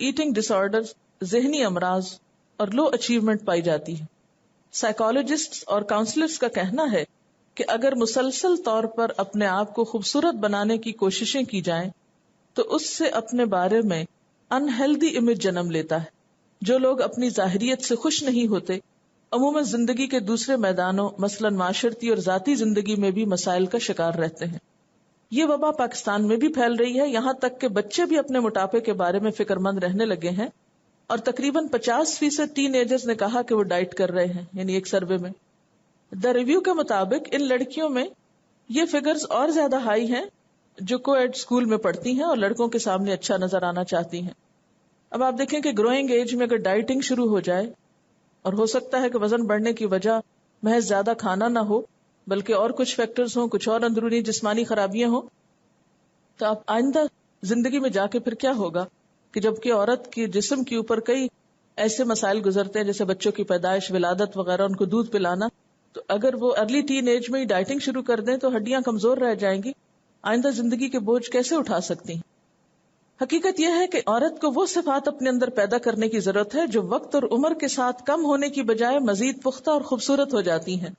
ایٹنگ ڈس آرڈر، ذہنی امراض اور لو اچیومنٹ پائی جاتی ہے. سائیکالوجسٹس اور کاؤنسلرز کا کہنا ہے کہ اگر مسلسل طور پر اپنے آپ کو خوبصورت بنانے کی کوششیں کی جائیں تو اس سے اپنے بارے میں انہیلدی امیج جنم لیتا ہے. جو لوگ اپنی ظاہریت سے خوش نہیں ہوتے عموماً زندگی کے دوسرے میدانوں مثلاً معاشرتی اور ذاتی زندگی میں بھی مسائل کا شکار رہتے ہیں. یہ وبا پاکستان میں بھی پھیل رہی ہے، یہاں تک کہ بچے بھی اپنے موٹاپے کے بارے میں فکر مند رہنے لگے ہیں اور تقریباً 50% ٹین ایجرز نے کہا کہ وہ ڈائٹ کر رہے ہیں، یعنی ایک سروے میں. دا ریویو کے مطابق ان لڑکیوں میں یہ فگرز اور زیادہ ہائی ہیں جو کو ایڈ اسکول میں پڑھتی ہیں اور لڑکوں کے سامنے اچھا نظر آنا چاہتی ہیں. اب آپ دیکھیں کہ گروئنگ ایج میں اگر ڈائٹنگ شروع ہو جائے اور ہو سکتا ہے کہ وزن بڑھنے کی وجہ محض زیادہ کھانا نہ ہو بلکہ اور کچھ فیکٹرز ہوں، کچھ اور اندرونی جسمانی خرابیاں ہوں، تو آپ آئندہ زندگی میں جا کے پھر کیا ہوگا کہ جبکہ عورت کے جسم کے اوپر کئی ایسے مسائل گزرتے ہیں جیسے بچوں کی پیدائش، ولادت وغیرہ، ان کو دودھ پلانا، تو اگر وہ ارلی ٹین ایج میں ہی ڈائٹنگ شروع کر دیں تو ہڈیاں کمزور رہ جائیں گی، آئندہ زندگی کے بوجھ کیسے اٹھا سکتی ہیں. حقیقت یہ ہے کہ عورت کو وہ صفات اپنے اندر پیدا کرنے کی ضرورت ہے جو وقت اور عمر کے ساتھ کم ہونے کی بجائے مزید پختہ اور خوبصورت ہو جاتی ہیں.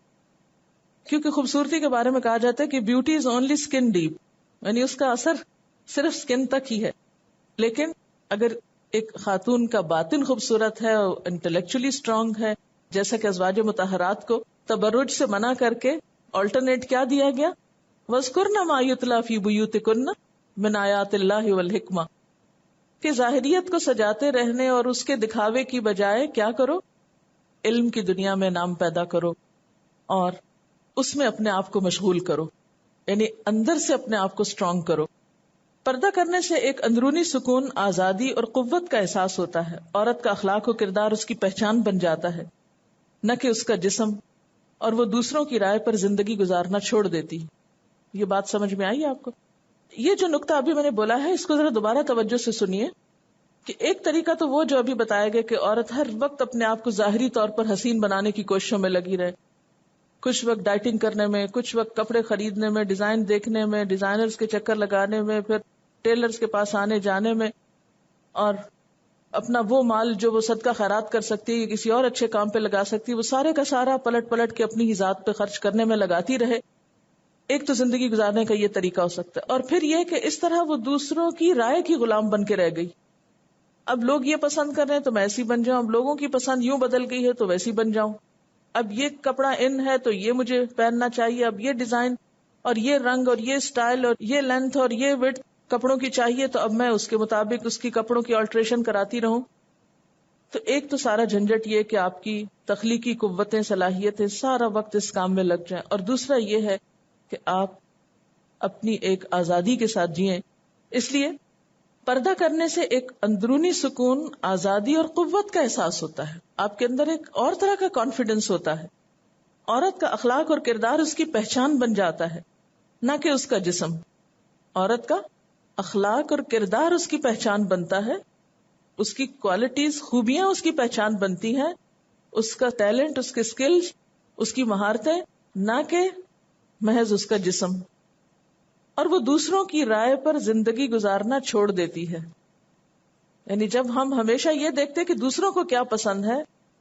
کیونکہ خوبصورتی کے بارے میں کہا جاتا ہے کہ beauty is only skin deep, یعنی اس کا اثر صرف اسکن تک ہی ہے. لیکن اگر ایک خاتون کا باطن خوبصورت ہے اور انٹلیکچولی اسٹرانگ ہے، جیسا کہ ازواج مطہرات کو تبرج سے منع کر کے آلٹرنیٹ کیا دیا گیا، وَاذْكُرْنَ مَا يُتْلَى فِي بُيُوتِكُنَّ مِنْ آیَاتِ اللَّهِ وَالْحِکْمَةِ، کہ ظاہریت کو سجاتے رہنے اور اس کے دکھاوے کی بجائے کیا کرو، علم کی دنیا میں نام پیدا کرو اور اس میں اپنے آپ کو مشغول کرو، یعنی اندر سے اپنے آپ کو اسٹرانگ کرو. پردہ کرنے سے ایک اندرونی سکون، آزادی اور قوت کا احساس ہوتا ہے. عورت کا اخلاق و کردار اس کی پہچان بن جاتا ہے، نہ کہ اس کا جسم، اور وہ دوسروں کی رائے پر زندگی گزارنا چھوڑ دیتی. یہ بات سمجھ میں آئی آپ کو؟ یہ جو نقطہ ابھی میں نے بولا ہے اس کو ذرا دوبارہ توجہ سے سنیے کہ ایک طریقہ تو وہ جو ابھی بتایا گیا کہ عورت ہر وقت اپنے آپ کو ظاہری طور پر حسین بنانے کی کوششوں میں لگی رہے، کچھ وقت ڈائٹنگ کرنے میں، کچھ وقت کپڑے خریدنے میں، ڈیزائن دیکھنے میں، ڈیزائنرز کے چکر لگانے میں، پھر ٹیلرز کے پاس آنے جانے میں، اور اپنا وہ مال جو وہ صدقہ خیرات کر سکتی ہے یا کسی اور اچھے کام پہ لگا سکتی ہے وہ سارے کا سارا پلٹ پلٹ کے اپنی ہی ذات پہ خرچ کرنے میں لگاتی رہے. ایک تو زندگی گزارنے کا یہ طریقہ ہو سکتا ہے. اور پھر یہ کہ اس طرح وہ دوسروں کی رائے کی غلام بن کے رہ گئی. اب لوگ یہ پسند کر رہے ہیں تو میں ایسی بن جاؤں، اب لوگوں کی پسند یوں بدل گئی ہے تو ویسی بن جاؤں، اب یہ کپڑا ان ہے تو یہ مجھے پہننا چاہیے، اب یہ ڈیزائن اور یہ رنگ اور یہ سٹائل اور یہ لینتھ اور یہ وڈتھ کپڑوں کی چاہیے تو اب میں اس کے مطابق اس کی کپڑوں کی آلٹریشن کراتی رہوں. تو ایک تو سارا جھنجٹ یہ کہ آپ کی تخلیقی قوتیں، صلاحیتیں سارا وقت اس کام میں لگ جائیں، اور دوسرا یہ ہے کہ آپ اپنی ایک آزادی کے ساتھ جئیں. اس لیے پردہ کرنے سے ایک اندرونی سکون، آزادی اور قوت کا احساس ہوتا ہے. آپ کے اندر ایک اور طرح کا کانفیڈنس ہوتا ہے. عورت کا اخلاق اور کردار اس کی پہچان بن جاتا ہے، نہ کہ اس کا جسم. عورت کا اخلاق اور کردار اس کی پہچان بنتا ہے، اس کی کوالٹیز، خوبیاں اس کی پہچان بنتی ہیں، اس کا ٹیلنٹ، اس کے سکلز، اس کی مہارتیں، نہ کہ محض اس کا جسم. اور وہ دوسروں کی رائے پر زندگی گزارنا چھوڑ دیتی ہے. یعنی جب ہم ہمیشہ یہ دیکھتے کہ دوسروں کو کیا پسند ہے،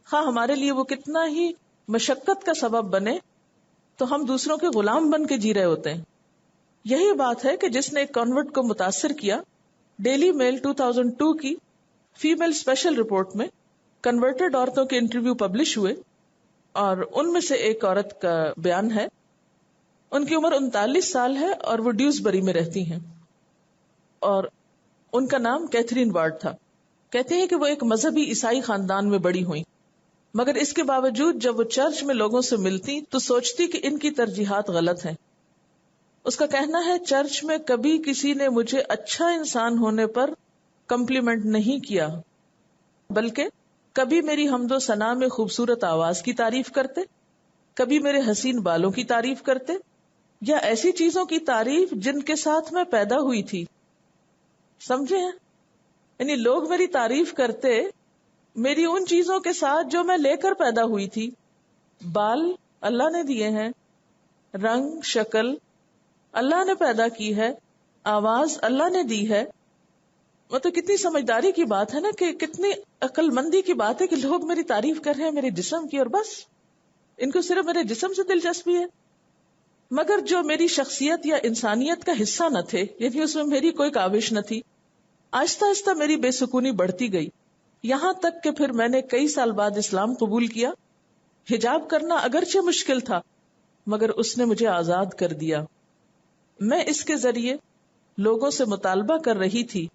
خواہ ہمارے لیے وہ کتنا ہی مشقت کا سبب بنے، تو ہم دوسروں کے غلام بن کے جی رہے ہوتے ہیں. یہی بات ہے کہ جس نے ایک کنورٹ کو متاثر کیا. ڈیلی میل 2002 کی فیمیل اسپیشل رپورٹ میں کنورٹڈ عورتوں کے انٹرویو پبلش ہوئے، اور ان میں سے ایک عورت کا بیان ہے. ان کی عمر 39 سال ہے اور وہ ڈیوزبری میں رہتی ہیں، اور ان کا نام کیتھرین وارڈ تھا. کہتے ہیں کہ وہ ایک مذہبی عیسائی خاندان میں بڑی ہوئی، مگر اس کے باوجود جب وہ چرچ میں لوگوں سے ملتی تو سوچتی کہ ان کی ترجیحات غلط ہیں. اس کا کہنا ہے چرچ میں کبھی کسی نے مجھے اچھا انسان ہونے پر کمپلیمنٹ نہیں کیا، بلکہ کبھی میری حمد و ثنا میں خوبصورت آواز کی تعریف کرتے، کبھی میرے حسین بالوں کی تعریف کرتے، یا ایسی چیزوں کی تعریف جن کے ساتھ میں پیدا ہوئی تھی. سمجھے ہیں؟ یعنی لوگ میری تعریف کرتے میری ان چیزوں کے ساتھ جو میں لے کر پیدا ہوئی تھی. بال اللہ نے دیے ہیں، رنگ شکل اللہ نے پیدا کی ہے، آواز اللہ نے دی ہے. مطلب کتنی سمجھداری کی بات ہے نا، کہ کتنی عقل مندی کی بات ہے کہ لوگ میری تعریف کر رہے ہیں میرے جسم کی، اور بس ان کو صرف میرے جسم سے دلچسپی ہے، مگر جو میری شخصیت یا انسانیت کا حصہ نہ تھے، یعنی اس میں میری کوئی کاوش نہ تھی. آہستہ آہستہ میری بے سکونی بڑھتی گئی، یہاں تک کہ پھر میں نے کئی سال بعد اسلام قبول کیا. حجاب کرنا اگرچہ مشکل تھا مگر اس نے مجھے آزاد کر دیا. میں اس کے ذریعے لوگوں سے مطالبہ کر رہی تھی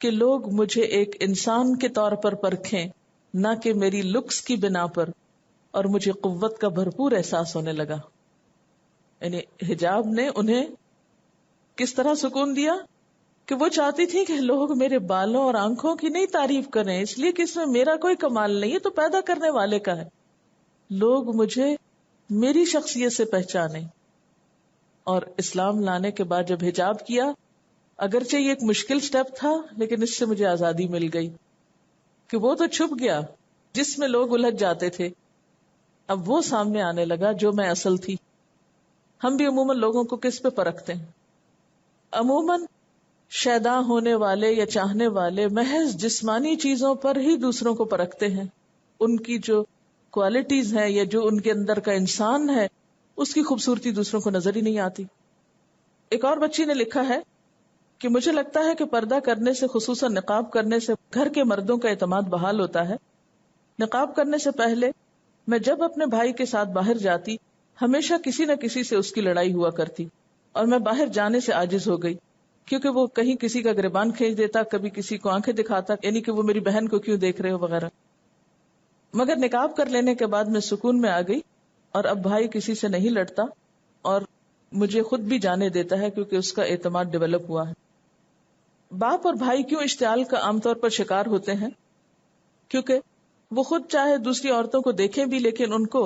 کہ لوگ مجھے ایک انسان کے طور پر پرکھیں، نہ کہ میری لکس کی بنا پر، اور مجھے قوت کا بھرپور احساس ہونے لگا. یعنی حجاب نے انہیں کس طرح سکون دیا کہ وہ چاہتی تھی کہ لوگ میرے بالوں اور آنکھوں کی نہیں تعریف کریں، اس لیے کہ اس میں میرا کوئی کمال نہیں ہے، تو پیدا کرنے والے کا ہے. لوگ مجھے میری شخصیت سے پہچانے. اور اسلام لانے کے بعد جب حجاب کیا، اگرچہ یہ ایک مشکل سٹیپ تھا لیکن اس سے مجھے آزادی مل گئی، کہ وہ تو چھپ گیا جس میں لوگ الجھ جاتے تھے، اب وہ سامنے آنے لگا جو میں اصل تھی. ہم بھی عموماً لوگوں کو کس پہ پرکھتے ہیں؟ عموماً شیدا ہونے والے یا چاہنے والے محض جسمانی چیزوں پر ہی دوسروں کو پرکھتے ہیں. ان کی جو کوالٹیز ہیں یا جو ان کے اندر کا انسان ہے اس کی خوبصورتی دوسروں کو نظر ہی نہیں آتی. ایک اور بچی نے لکھا ہے کہ مجھے لگتا ہے کہ پردہ کرنے سے، خصوصاً نقاب کرنے سے، گھر کے مردوں کا اعتماد بحال ہوتا ہے. نقاب کرنے سے پہلے میں جب اپنے بھائی کے ساتھ باہر جاتی ہمیشہ کسی نہ کسی سے اس کی لڑائی ہوا کرتی، اور میں باہر جانے سے عاجز ہو گئی کیونکہ وہ کہیں کسی کا گریبان کھینچ دیتا، کبھی کسی کو آنکھیں دکھاتا، یعنی کہ وہ میری بہن کو کیوں دیکھ رہے ہو وغیرہ. مگر نقاب کر لینے کے بعد میں سکون میں آ گئی، اور اب بھائی کسی سے نہیں لڑتا اور مجھے خود بھی جانے دیتا ہے کیونکہ اس کا اعتماد ڈیولپ ہوا ہے. باپ اور بھائی کیوں اشتعال کا عام طور پر شکار ہوتے ہیں؟ کیونکہ وہ خود چاہے دوسری عورتوں کو دیکھیں بھی، لیکن ان کو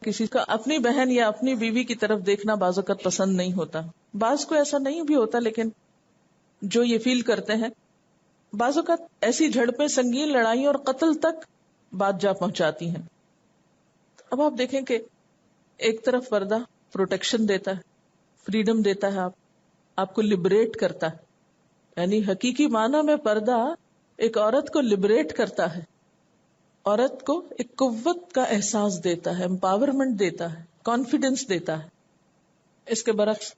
کسی کا اپنی بہن یا اپنی بیوی کی طرف دیکھنا بعض اوقات پسند نہیں ہوتا. بعض کو ایسا نہیں بھی ہوتا، لیکن جو یہ فیل کرتے ہیں، بعض اوقات ایسی جھڑپیں سنگین لڑائیوں اور قتل تک بات جا پہنچاتی ہیں. اب آپ دیکھیں کہ ایک طرف پردہ پروٹیکشن دیتا ہے، فریڈم دیتا ہے، آپ کو لبریٹ کرتا ہے. یعنی حقیقی معنی میں پردہ ایک عورت کو لبریٹ کرتا ہے، عورت کو ایک قوت کا احساس دیتا ہے، امپاورمنٹ دیتا ہے، کانفیڈنس دیتا ہے. اس کے برعکس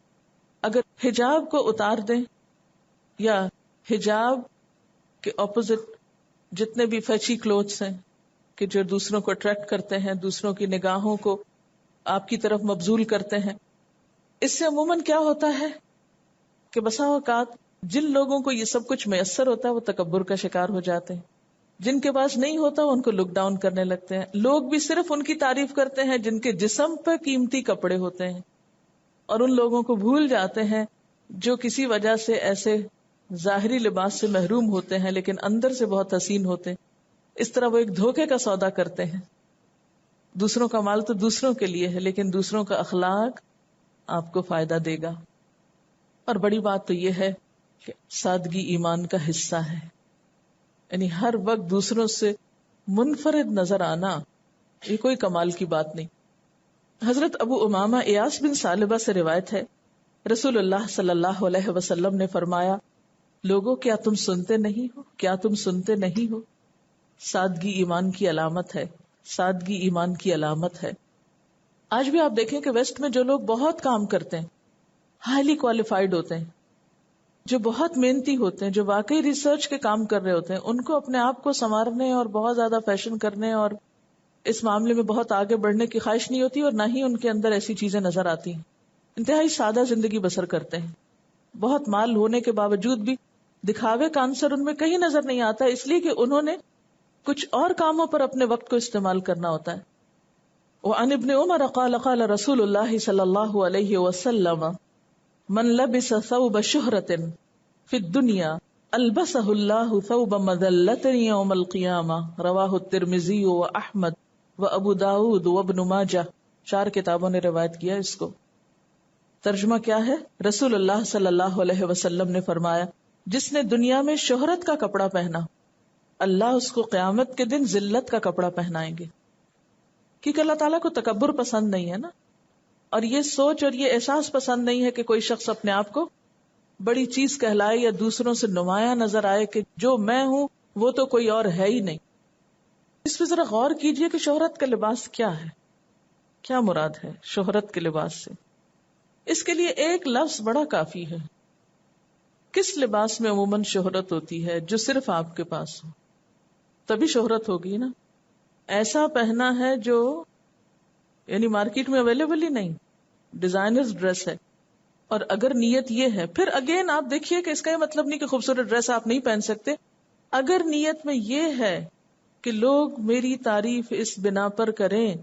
اگر حجاب کو اتار دیں یا حجاب کے اپوزٹ جتنے بھی فیچی کلوتھس ہیں کہ جو دوسروں کو اٹریکٹ کرتے ہیں، دوسروں کی نگاہوں کو آپ کی طرف مبذول کرتے ہیں، اس سے عموماً کیا ہوتا ہے کہ بسا اوقات جن لوگوں کو یہ سب کچھ میسر ہوتا ہے وہ تکبر کا شکار ہو جاتے ہیں، جن کے پاس نہیں ہوتا ان کو لک ڈاؤن کرنے لگتے ہیں. لوگ بھی صرف ان کی تعریف کرتے ہیں جن کے جسم پہ قیمتی کپڑے ہوتے ہیں، اور ان لوگوں کو بھول جاتے ہیں جو کسی وجہ سے ایسے ظاہری لباس سے محروم ہوتے ہیں لیکن اندر سے بہت حسین ہوتے ہیں. اس طرح وہ ایک دھوکے کا سودا کرتے ہیں. دوسروں کا مال تو دوسروں کے لیے ہے، لیکن دوسروں کا اخلاق آپ کو فائدہ دے گا. اور بڑی بات تو یہ ہے کہ سادگی ایمان کا حصہ ہے. یعنی ہر وقت دوسروں سے منفرد نظر آنا یہ کوئی کمال کی بات نہیں. حضرت ابو امامہ ایاس بن ثعلبہ سے روایت ہے، رسول اللہ صلی اللہ علیہ وسلم نے فرمایا، لوگوں کیا تم سنتے نہیں ہو، کیا تم سنتے نہیں ہو؟ سادگی ایمان کی علامت ہے، سادگی ایمان کی علامت ہے. آج بھی آپ دیکھیں کہ ویسٹ میں جو لوگ بہت کام کرتے ہیں، ہائیلی کوالیفائڈ ہوتے ہیں، جو بہت محنتی ہوتے ہیں، جو واقعی ریسرچ کے کام کر رہے ہوتے ہیں، ان کو اپنے آپ کو سنوارنے اور بہت زیادہ فیشن کرنے اور اس معاملے میں بہت آگے بڑھنے کی خواہش نہیں ہوتی، اور نہ ہی ان کے اندر ایسی چیزیں نظر آتی ہیں. انتہائی سادہ زندگی بسر کرتے ہیں. بہت مال ہونے کے باوجود بھی دکھاوے کا عنصر ان میں کہیں نظر نہیں آتا، اس لیے کہ انہوں نے کچھ اور کاموں پر اپنے وقت کو استعمال کرنا ہوتا ہے. وعن ابن عمر قال قال رسول اللہ صلی اللہ علیہ وسلم من لبس ثوب شہرة في الدنيا البسه الله ثوب مذلة يوم القيامة رواہ الترمذی واحمد وابو داود وابن ماجہ. 4 کتابوں نے روایت کیا اس کو. ترجمہ کیا ہے؟ رسول اللہ صلی اللہ علیہ وسلم نے فرمایا، جس نے دنیا میں شہرت کا کپڑا پہنا، اللہ اس کو قیامت کے دن ذلت کا کپڑا پہنائیں گے. کیونکہ اللہ تعالیٰ کو تکبر پسند نہیں ہے نا، اور یہ سوچ اور یہ احساس پسند نہیں ہے کہ کوئی شخص اپنے آپ کو بڑی چیز کہلائے یا دوسروں سے نمایاں نظر آئے کہ جو میں ہوں وہ تو کوئی اور ہے ہی نہیں. اس پہ ذرا غور کیجئے کہ شہرت کا لباس کیا ہے، کیا مراد ہے شہرت کے لباس سے. اس کے لیے ایک لفظ بڑا کافی ہے. کس لباس میں عموماً شہرت ہوتی ہے؟ جو صرف آپ کے پاس ہو تبھی شہرت ہوگی نا. ایسا پہنا ہے جو یعنی مارکیٹ میں اویلیبل ہی نہیں، ڈیزائنرز ڈریس ہے. اور اگر نیت یہ ہے، پھر اگین آپ دیکھیے کہ اس کا یہ مطلب نہیں کہ خوبصورت ڈریس آپ نہیں پہن سکتے. اگر نیت میں یہ ہے کہ لوگ میری تعریف اس بنا پر کریں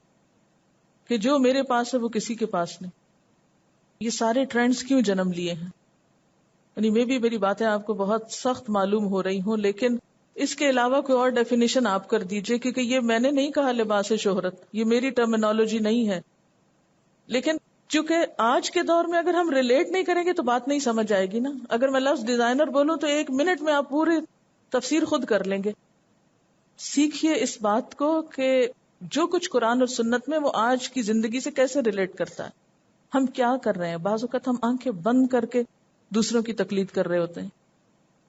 کہ جو میرے پاس ہے وہ کسی کے پاس نہیں. یہ سارے ٹرینڈز کیوں جنم لیے ہیں؟ یعنی میں بھی میری باتیں آپ کو بہت سخت معلوم ہو رہی ہوں، لیکن اس کے علاوہ کوئی اور ڈیفینیشن آپ کر دیجئے، کیونکہ یہ میں نے نہیں کہا لباس شہرت، یہ میری ٹرمینالوجی نہیں ہے. لیکن چونکہ آج کے دور میں اگر ہم ریلیٹ نہیں کریں گے تو بات نہیں سمجھ آئے گی نا. اگر میں لفظ ڈیزائنر بولوں تو 1 منٹ میں آپ پوری تفسیر خود کر لیں گے. سیکھیے اس بات کو کہ جو کچھ قرآن اور سنت میں وہ آج کی زندگی سے کیسے ریلیٹ کرتا ہے. ہم کیا کر رہے ہیں؟ بعض اوقات ہم آنکھیں بند کر کے دوسروں کی تقلید کر رہے ہوتے ہیں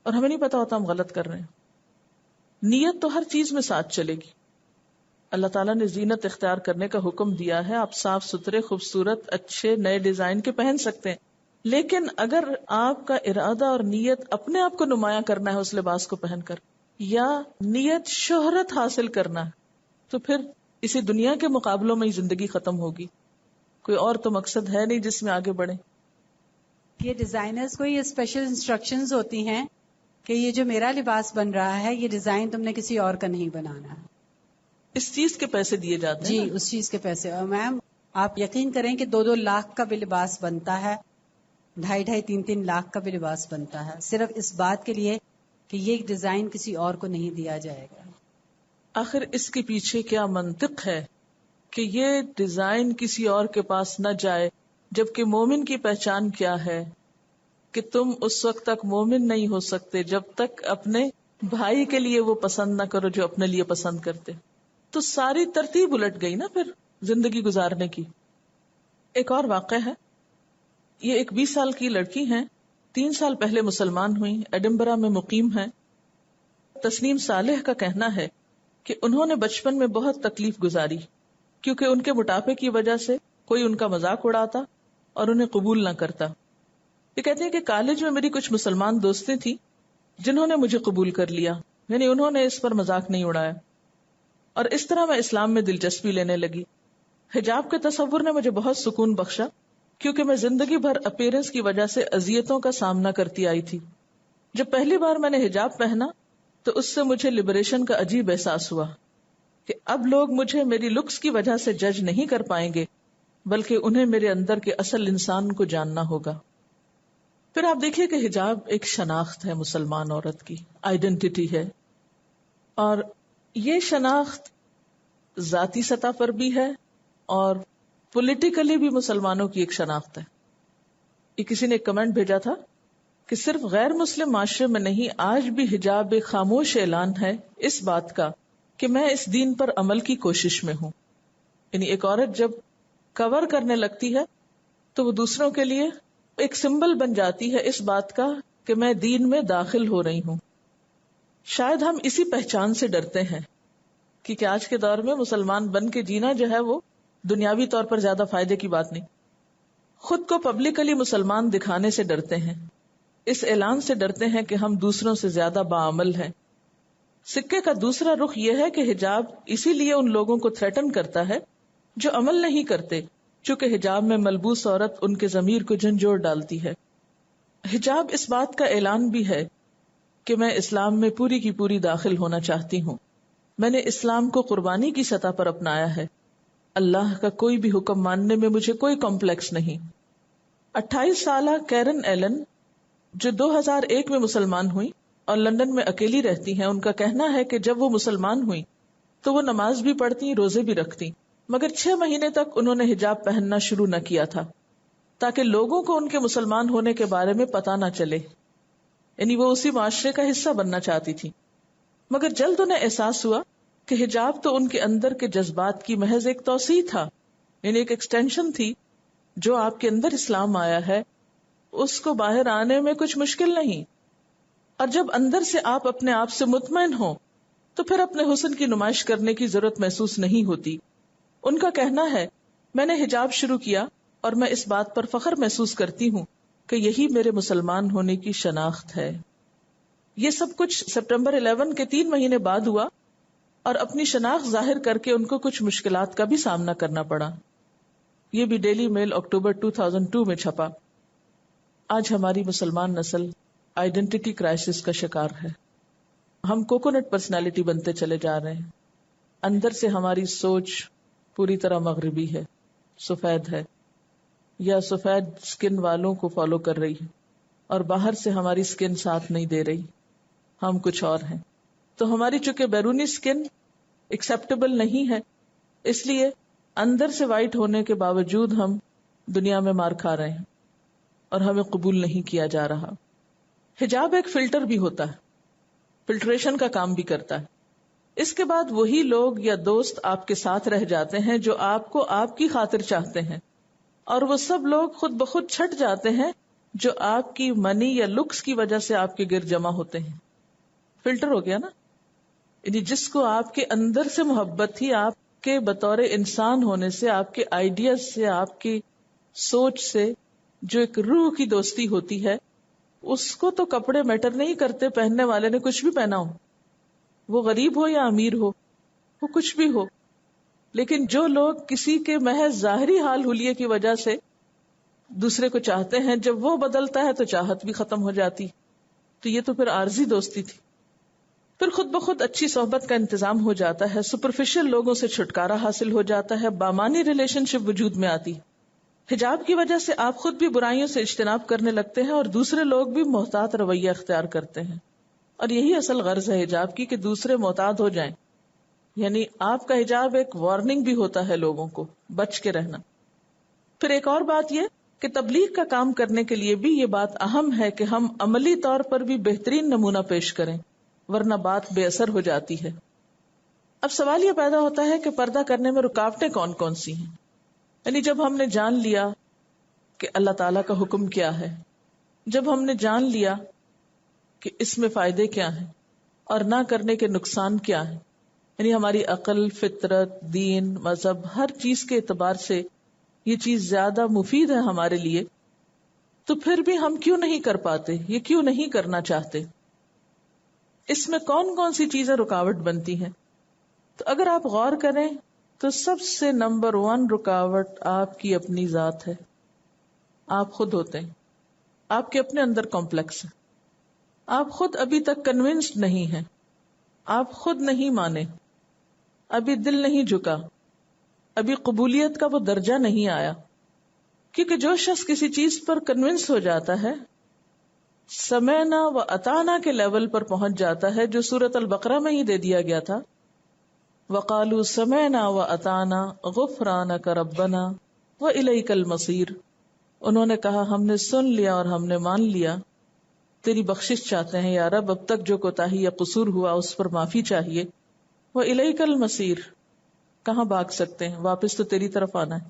اور ہمیں نہیں پتا ہوتا ہم غلط کر رہے ہیں. نیت تو ہر چیز میں ساتھ چلے گی. اللہ تعالیٰ نے زینت اختیار کرنے کا حکم دیا ہے. آپ صاف ستھرے، خوبصورت، اچھے نئے ڈیزائن کے پہن سکتے ہیں، لیکن اگر آپ کا ارادہ اور نیت اپنے آپ کو نمایاں کرنا ہے اس لباس کو پہن کر، یا نیت شہرت حاصل کرنا ہے، تو پھر اسی دنیا کے مقابلوں میں ہی زندگی ختم ہوگی. کوئی اور تو مقصد ہے نہیں جس میں آگے بڑھیں. یہ ڈیزائنرز کو یہ اسپیشل انسٹرکشنز ہوتی ہیں کہ یہ جو میرا لباس بن رہا ہے یہ ڈیزائن تم نے کسی اور کا نہیں بنانا. اس چیز کے پیسے دیے جاتے ہیں جی، اس چیز کے پیسے. اور میم آپ یقین کریں کہ 2-2 لاکھ کا بھی لباس بنتا ہے 2.5-3 لاکھ کا بھی لباس بنتا ہے صرف اس بات کے لیے کہ یہ ڈیزائن کسی اور کو نہیں دیا جائے گا. آخر اس کے پیچھے کیا منطق ہے کہ یہ ڈیزائن کسی اور کے پاس نہ جائے، جبکہ مومن کی پہچان کیا ہے کہ تم اس وقت تک مومن نہیں ہو سکتے جب تک اپنے بھائی کے لیے وہ پسند نہ کرو جو اپنے لیے پسند کرتے. تو ساری ترتیب الٹ گئی نا پھر زندگی گزارنے کی. ایک اور واقعہ ہے، یہ ایک 20 سال کی لڑکی ہیں، 3 سال پہلے مسلمان ہوئی، ایڈنبرا میں مقیم ہیں. تسنیم صالح کا کہنا ہے کہ انہوں نے بچپن میں بہت تکلیف گزاری کیونکہ ان کے موٹاپے کی وجہ سے کوئی ان کا مذاق اڑاتا اور انہیں قبول نہ کرتا. یہ کہتے ہیں کہ کالج میں میری کچھ مسلمان دوستیں تھیں جنہوں نے مجھے قبول کر لیا، یعنی انہوں نے اس پر مذاق نہیں اڑایا، اور اس طرح میں اسلام میں دلچسپی لینے لگی. حجاب کے تصور نے مجھے بہت سکون بخشا کیونکہ میں زندگی بھر اپیرنس کی وجہ سے اذیتوں کا سامنا کرتی آئی تھی. جب پہلی بار میں نے حجاب پہنا تو اس سے مجھے لبریشن کا عجیب احساس ہوا کہ اب لوگ مجھے میری لکس کی وجہ سے جج نہیں کر پائیں گے، بلکہ انہیں میرے اندر کے اصل انسان کو جاننا ہوگا. پھر آپ دیکھیے کہ حجاب ایک شناخت ہے، مسلمان عورت کی آئیڈینٹی ہے، اور یہ شناخت ذاتی سطح پر بھی ہے اور پولیٹیکلی بھی مسلمانوں کی ایک شناخت ہے. یہ کسی نے ایک کمنٹ بھیجا تھا کہ صرف غیر مسلم معاشرے میں نہیں، آج بھی حجاب ایک خاموش اعلان ہے اس بات کا کہ میں اس دین پر عمل کی کوشش میں ہوں. یعنی ایک عورت جب کور کرنے لگتی ہے تو وہ دوسروں کے لیے ایک سمبل بن جاتی ہے اس بات کا کہ میں دین میں داخل ہو رہی ہوں. شاید ہم اسی پہچان سے ڈرتے ہیں کیونکہ آج کے دور میں مسلمان بن کے جینا جو ہے وہ دنیاوی طور پر زیادہ فائدے کی بات نہیں. خود کو پبلکلی مسلمان دکھانے سے ڈرتے ہیں، اس اعلان سے ڈرتے ہیں کہ ہم دوسروں سے زیادہ باعمل ہیں. سکے کا دوسرا رخ یہ ہے کہ حجاب اسی لیے ان لوگوں کو تھریٹن کرتا ہے جو عمل نہیں کرتے، چونکہ حجاب میں ملبوس عورت ان کے ضمیر کو جھنجھوڑ ڈالتی ہے. حجاب اس بات کا اعلان بھی ہے کہ میں اسلام میں پوری کی پوری داخل ہونا چاہتی ہوں. میں نے اسلام کو قربانی کی سطح پر اپنایا ہے. اللہ کا کوئی بھی حکم ماننے میں مجھے کوئی کمپلیکس نہیں. 28 سالہ کیرن ایلن جو 2001 میں مسلمان ہوئی اور لندن میں اکیلی رہتی ہیں، ان کا کہنا ہے کہ جب وہ مسلمان ہوئی تو وہ نماز بھی پڑھتی، روزے بھی رکھتی، مگر 6 مہینے تک انہوں نے حجاب پہننا شروع نہ کیا تھا تاکہ لوگوں کو ان کے مسلمان ہونے کے بارے میں پتہ نہ چلے. یعنی وہ اسی معاشرے کا حصہ بننا چاہتی تھی. مگر جلد انہیں احساس ہوا کہ حجاب تو ان کے اندر کے جذبات کی محض ایک توسیع تھا، یعنی ایک ایکسٹینشن تھی. جو آپ کے اندر اسلام آیا ہے اس کو باہر آنے میں کچھ مشکل نہیں، اور جب اندر سے آپ اپنے آپ سے مطمئن ہو تو پھر اپنے حسن کی نمائش کرنے کی ضرورت محسوس نہیں ہوتی. ان کا کہنا ہے میں نے حجاب شروع کیا اور میں اس بات پر فخر محسوس کرتی ہوں کہ یہی میرے مسلمان ہونے کی شناخت ہے. یہ سب کچھ سپٹمبر 11 کے 3 مہینے بعد ہوا اور اپنی شناخت ظاہر کر کے ان کو کچھ مشکلات کا بھی سامنا کرنا پڑا. یہ بھی ڈیلی میل اکتوبر 2002 میں چھپا. آج ہماری مسلمان نسل آئیڈینٹی کرائسس کا شکار ہے. ہم کوکونٹ پرسنالٹی بنتے چلے جا رہے ہیں. اندر سے ہماری سوچ پوری طرح مغربی ہے، سفید ہے، یا سفید سکن والوں کو فالو کر رہی ہے، اور باہر سے ہماری سکن ساتھ نہیں دے رہی، ہم کچھ اور ہیں. تو ہماری چونکہ بیرونی سکن ایکسیپٹیبل نہیں ہے، اس لیے اندر سے وائٹ ہونے کے باوجود ہم دنیا میں مار کھا رہے ہیں اور ہمیں قبول نہیں کیا جا رہا. حجاب ایک فلٹر بھی ہوتا ہے، فلٹریشن کا کام بھی کرتا ہے. اس کے بعد وہی لوگ یا دوست آپ کے ساتھ رہ جاتے ہیں جو آپ کو آپ کی خاطر چاہتے ہیں، اور وہ سب لوگ خود بخود چھٹ جاتے ہیں جو آپ کی منی یا لکس کی وجہ سے آپ کے گرد جمع ہوتے ہیں. فلٹر ہو گیا نا. یعنی جس کو آپ کے اندر سے محبت تھی، آپ کے بطور انسان ہونے سے، آپ کے آئیڈیاز سے، آپ کی سوچ سے، جو ایک روح کی دوستی ہوتی ہے، اس کو تو کپڑے میٹر نہیں کرتے، پہننے والے نے کچھ بھی پہنا ہو، وہ غریب ہو یا امیر ہو، وہ کچھ بھی ہو. لیکن جو لوگ کسی کے محض ظاہری حال حلیے کی وجہ سے دوسرے کو چاہتے ہیں، جب وہ بدلتا ہے تو چاہت بھی ختم ہو جاتی. تو یہ تو پھر عارضی دوستی تھی. پھر خود بخود اچھی صحبت کا انتظام ہو جاتا ہے، سپرفیشل لوگوں سے چھٹکارا حاصل ہو جاتا ہے، بامانی ریلیشن شپ وجود میں آتی. حجاب کی وجہ سے آپ خود بھی برائیوں سے اجتناب کرنے لگتے ہیں اور دوسرے لوگ بھی محتاط رویہ اختیار کرتے ہیں، اور یہی اصل غرض ہے حجاب کی کہ دوسرے محتاط ہو جائیں. یعنی آپ کا حجاب ایک وارننگ بھی ہوتا ہے لوگوں کو بچ کے رہنا. پھر ایک اور بات یہ کہ تبلیغ کا کام کرنے کے لیے بھی یہ بات اہم ہے کہ ہم عملی طور پر بھی بہترین نمونہ پیش کریں، ورنہ بات بے اثر ہو جاتی ہے. اب سوال یہ پیدا ہوتا ہے کہ پردہ کرنے میں رکاوٹیں کون کون سی ہیں. یعنی جب ہم نے جان لیا کہ اللہ تعالیٰ کا حکم کیا ہے، جب ہم نے جان لیا کہ اس میں فائدے کیا ہیں اور نہ کرنے کے نقصان کیا ہیں، یعنی ہماری عقل، فطرت، دین، مذہب، ہر چیز کے اعتبار سے یہ چیز زیادہ مفید ہے ہمارے لیے، تو پھر بھی ہم کیوں نہیں کر پاتے، یہ کیوں نہیں کرنا چاہتے؟ اس میں کون کون سی چیزیں رکاوٹ بنتی ہیں؟ تو اگر آپ غور کریں تو سب سے نمبر 1 رکاوٹ آپ کی اپنی ذات ہے. آپ خود ہوتے ہیں، آپ کے اپنے اندر کمپلیکس ہے، آپ خود ابھی تک کنونسڈ نہیں ہیں، آپ خود نہیں مانے، ابھی دل نہیں جھکا، ابھی قبولیت کا وہ درجہ نہیں آیا. کیونکہ جو شخص کسی چیز پر کنونس ہو جاتا ہے، سمعنا و اطعنا کے لیول پر پہنچ جاتا ہے، جو سورۃ البقرہ میں ہی دے دیا گیا تھا، وَقَالُوا سَمِعْنَا وَأَطَعْنَا غُفْرَانَكَ رَبَّنَا وَإِلَيْكَ الْمَصِيرُ. انہوں نے کہا ہم نے سن لیا اور ہم نے مان لیا، تیری بخشش چاہتے ہیں یا رب، اب تک جو کوتاہی یا قصور ہوا اس پر معافی چاہیے. وَإِلَيْكَ الْمَصِيرُ، کہاں بھاگ سکتے ہیں، واپس تو تیری طرف آنا ہے.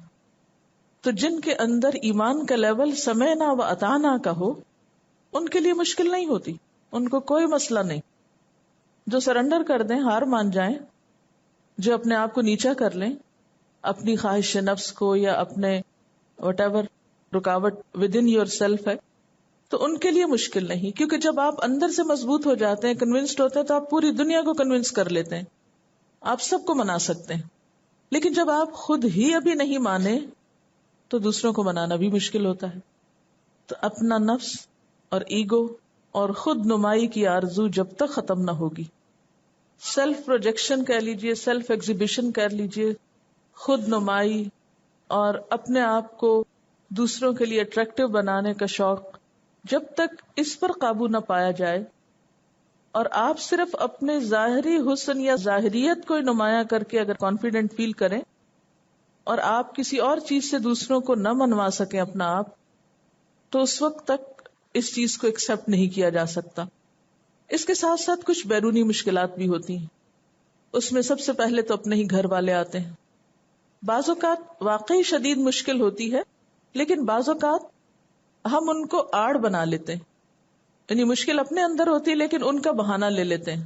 تو جن کے اندر ایمان کا لیول سمعنا و اطعنا کا ہو، ان کے لیے مشکل نہیں ہوتی، ان کو کوئی مسئلہ نہیں. جو سرنڈر کر دیں، ہار مان جائیں، جو اپنے آپ کو نیچا کر لیں، اپنی خواہش نفس کو یا اپنے وٹ ایور رکاوٹ ود ان یور سیلف ہے، تو ان کے لیے مشکل نہیں. کیونکہ جب آپ اندر سے مضبوط ہو جاتے ہیں، کنونسڈ ہوتے ہیں، تو آپ پوری دنیا کو کنونس کر لیتے ہیں، آپ سب کو منا سکتے ہیں. لیکن جب آپ خود ہی ابھی نہیں مانے تو دوسروں کو منانا بھی مشکل ہوتا ہے. تو اپنا نفس اور ایگو اور خود نمائی کی آرزو جب تک ختم نہ ہوگی، سیلف پروجیکشن کہہ لیجئے، سیلف ایگزیبیشن کہہ لیجئے، خود نمائی اور اپنے آپ کو دوسروں کے لیے اٹریکٹیو بنانے کا شوق، جب تک اس پر قابو نہ پایا جائے اور آپ صرف اپنے ظاہری حسن یا ظاہریت کو نمایاں کر کے اگر کانفیڈنٹ فیل کریں اور آپ کسی اور چیز سے دوسروں کو نہ منوا سکیں اپنا آپ، تو اس وقت تک اس چیز کو ایکسپٹ نہیں کیا جا سکتا. اس کے ساتھ ساتھ کچھ بیرونی مشکلات بھی ہوتی ہیں. اس میں سب سے پہلے تو اپنے ہی گھر والے آتے ہیں. بعض اوقات واقعی شدید مشکل ہوتی ہے، لیکن بعض اوقات ہم ان کو آڑ بنا لیتے ہیں. یعنی مشکل اپنے اندر ہوتی ہے لیکن ان کا بہانہ لے لیتے ہیں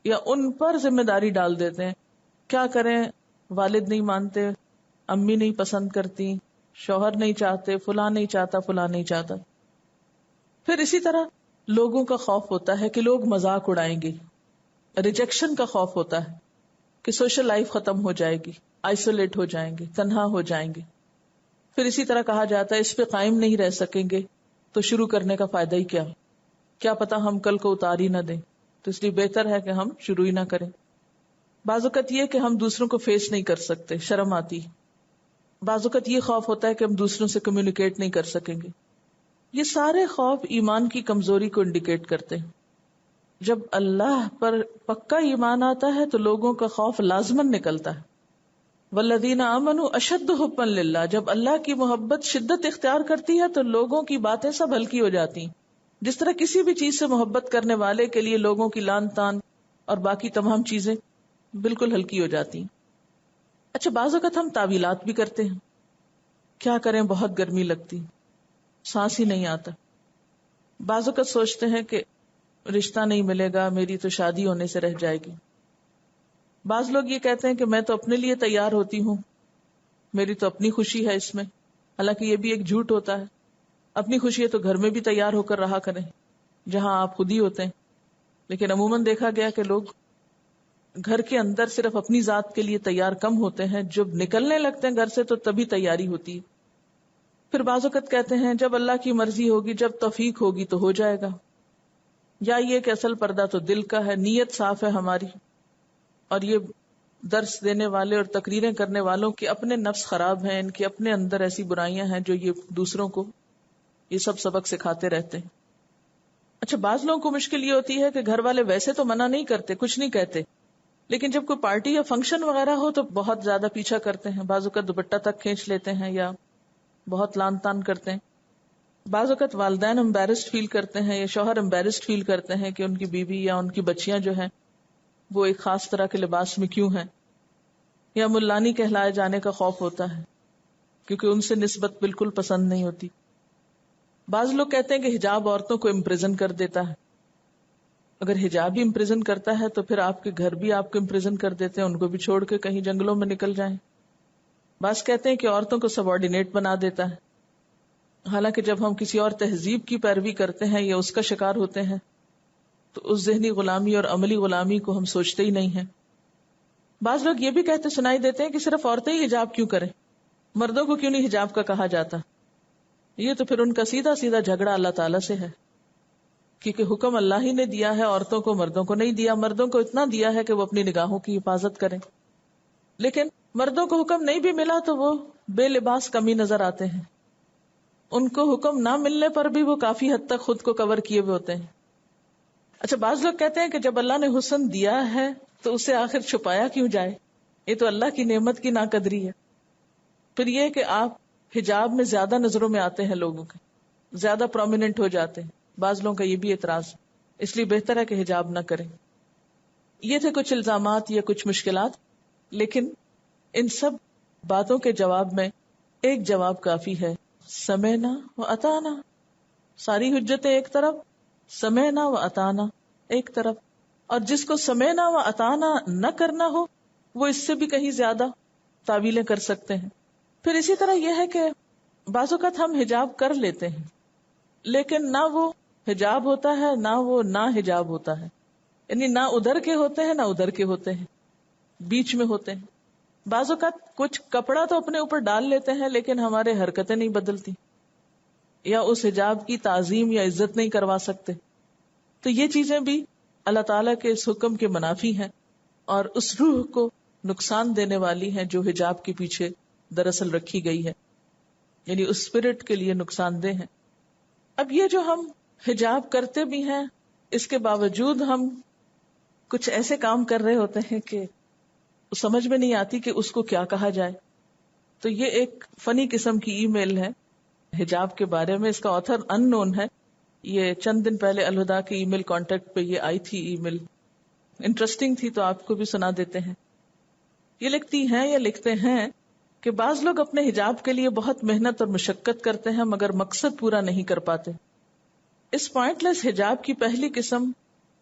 یا ان پر ذمہ داری ڈال دیتے ہیں. کیا کریں، والد نہیں مانتے، امی نہیں پسند کرتی، شوہر نہیں چاہتے، فلاں نہیں چاہتا، فلاں نہیں چاہتا. پھر اسی طرح لوگوں کا خوف ہوتا ہے کہ لوگ مذاق اڑائیں گے، ریجیکشن کا خوف ہوتا ہے کہ سوشل لائف ختم ہو جائے گی، آئسولیٹ ہو جائیں گے، تنہا ہو جائیں گے. پھر اسی طرح کہا جاتا ہے اس پہ قائم نہیں رہ سکیں گے تو شروع کرنے کا فائدہ ہی کیا پتا ہم کل کو اتار ہی نہ دیں، تو اس لیے بہتر ہے کہ ہم شروع ہی نہ کریں. بعض اوقات یہ کہ ہم دوسروں کو فیس نہیں کر سکتے، شرم آتی. بعض اوقات یہ خوف ہوتا ہے کہ ہم دوسروں سے کمیونیکیٹ نہیں کر سکیں گے. یہ سارے خوف ایمان کی کمزوری کو انڈیکیٹ کرتے ہیں. جب اللہ پر پکا ایمان آتا ہے تو لوگوں کا خوف لازماً نکلتا ہے. والذین آمنوا اشد حبا للہ، جب اللہ کی محبت شدت اختیار کرتی ہے تو لوگوں کی باتیں سب ہلکی ہو جاتی ہیں. جس طرح کسی بھی چیز سے محبت کرنے والے کے لیے لوگوں کی لان تان اور باقی تمام چیزیں بالکل ہلکی ہو جاتی ہیں. اچھا، بعض اوقات ہم تعویلات بھی کرتے ہیں. کیا کریں، بہت گرمی لگتی، سانس ہی نہیں آتا. بعض اوقات سوچتے ہیں کہ رشتہ نہیں ملے گا، میری تو شادی ہونے سے رہ جائے گی. بعض لوگ یہ کہتے ہیں کہ میں تو اپنے لیے تیار ہوتی ہوں، میری تو اپنی خوشی ہے اس میں. حالانکہ یہ بھی ایک جھوٹ ہوتا ہے. اپنی خوشی ہے تو گھر میں بھی تیار ہو کر رہا کریں جہاں آپ خود ہی ہوتے ہیں. لیکن عموماً دیکھا گیا کہ لوگ گھر کے اندر صرف اپنی ذات کے لیے تیار کم ہوتے ہیں، جب نکلنے لگتے ہیں گھر سے تو تبھی تیاری ہوتی ہے. پھر بعض اوقات کہتے ہیں جب اللہ کی مرضی ہوگی، جب توفیق ہوگی تو ہو جائے گا. یا یہ کہ اصل پردہ تو دل کا ہے، نیت صاف ہے ہماری، اور یہ درس دینے والے اور تقریریں کرنے والوں کے اپنے نفس خراب ہیں، ان کے اپنے اندر ایسی برائیاں ہیں جو یہ دوسروں کو یہ سب سبق سکھاتے رہتے ہیں. اچھا، بعض لوگوں کو مشکل یہ ہوتی ہے کہ گھر والے ویسے تو منع نہیں کرتے، کچھ نہیں کہتے، لیکن جب کوئی پارٹی یا فنکشن وغیرہ ہو تو بہت زیادہ پیچھا کرتے ہیں. بعض اوقات دوپٹہ تک کھینچ لیتے ہیں یا بہت لان تان کرتے ہیں. بعض اوقات والدین امبیرسڈ فیل کرتے ہیں یا شوہر امبیرسڈ فیل کرتے ہیں کہ ان کی بیوی یا ان کی بچیاں جو ہیں وہ ایک خاص طرح کے لباس میں کیوں ہیں، یا ملانی کہلائے جانے کا خوف ہوتا ہے کیونکہ ان سے نسبت بالکل پسند نہیں ہوتی. بعض لوگ کہتے ہیں کہ حجاب عورتوں کو امپریزن کر دیتا ہے. اگر حجاب ہی امپریزن کرتا ہے تو پھر آپ کے گھر بھی آپ کو امپریزن کر دیتے ہیں، ان کو بھی چھوڑ کے کہیں جنگلوں میں نکل جائیں. بعض کہتے ہیں کہ عورتوں کو سب آرڈینیٹ بنا دیتا ہے. حالانکہ جب ہم کسی اور تہذیب کی پیروی کرتے ہیں یا اس کا شکار ہوتے ہیں تو اس ذہنی غلامی اور عملی غلامی کو ہم سوچتے ہی نہیں ہیں. بعض لوگ یہ بھی کہتے سنائی دیتے ہیں کہ صرف عورتیں ہی حجاب کیوں کریں، مردوں کو کیوں نہیں حجاب کا کہا جاتا. یہ تو پھر ان کا سیدھا سیدھا جھگڑا اللہ تعالیٰ سے ہے، کیونکہ حکم اللہ ہی نے دیا ہے، عورتوں کو مردوں کو نہیں دیا. مردوں کو اتنا دیا ہے کہ وہ اپنی نگاہوں کی حفاظت کریں، لیکن مردوں کو حکم نہیں بھی ملا تو وہ بے لباس کمی نظر آتے ہیں. ان کو حکم نہ ملنے پر بھی وہ کافی حد تک خود کو کور کیے ہوئے ہوتے ہیں. اچھا، بعض لوگ کہتے ہیں کہ جب اللہ نے حسن دیا ہے تو اسے آخر چھپایا کیوں جائے، یہ تو اللہ کی نعمت کی ناقدری ہے. پھر یہ کہ آپ حجاب میں زیادہ نظروں میں آتے ہیں، لوگوں کے زیادہ پرومیننٹ ہو جاتے ہیں. بعض لوگوں کا یہ بھی اعتراض ہے، اس لیے بہتر ہے کہ حجاب نہ کریں. یہ تھے کچھ الزامات یا کچھ مشکلات، لیکن ان سب باتوں کے جواب میں ایک جواب کافی ہے، سمعنا و اطعنا. ساری حجتیں ایک طرف، سمعنا و اطعنا ایک طرف. اور جس کو سمعنا و اطعنا نہ کرنا ہو وہ اس سے بھی کہیں زیادہ تعویلیں کر سکتے ہیں. پھر اسی طرح یہ ہے کہ بعض اوقات ہم حجاب کر لیتے ہیں لیکن نہ وہ حجاب ہوتا ہے نہ وہ نا حجاب ہوتا ہے، یعنی نہ ادھر کے ہوتے ہیں نہ ادھر کے ہوتے ہیں، بیچ میں ہوتے ہیں. بعض اوقات کچھ کپڑا تو اپنے اوپر ڈال لیتے ہیں لیکن ہمارے حرکتیں نہیں بدلتی، یا اس حجاب کی تعظیم یا عزت نہیں کروا سکتے. تو یہ چیزیں بھی اللہ تعالیٰ کے اس حکم کے منافی ہیں اور اس روح کو نقصان دینے والی ہیں جو حجاب کے پیچھے دراصل رکھی گئی ہے، یعنی اس اسپرٹ کے لیے نقصان دہ ہیں. اب یہ جو ہم حجاب کرتے بھی ہیں اس کے باوجود ہم کچھ ایسے کام کر رہے ہوتے ہیں کہ سمجھ میں نہیں آتی کہ اس کو کیا کہا جائے. تو یہ ایک فنی قسم کی ای میل ہے حجاب کے بارے میں، اس کا آتھر ان نون ہے. یہ چند دن پہلے الہدا کی ای میل کانٹیکٹ پہ یہ آئی تھی ای میل، انٹرسٹنگ تھی تو آپ کو بھی سنا دیتے ہیں. یہ لکھتی ہیں یا لکھتے ہیں کہ بعض لوگ اپنے حجاب کے لیے بہت محنت اور مشقت کرتے ہیں مگر مقصد پورا نہیں کر پاتے. اس پوائنٹ لیس حجاب کی پہلی قسم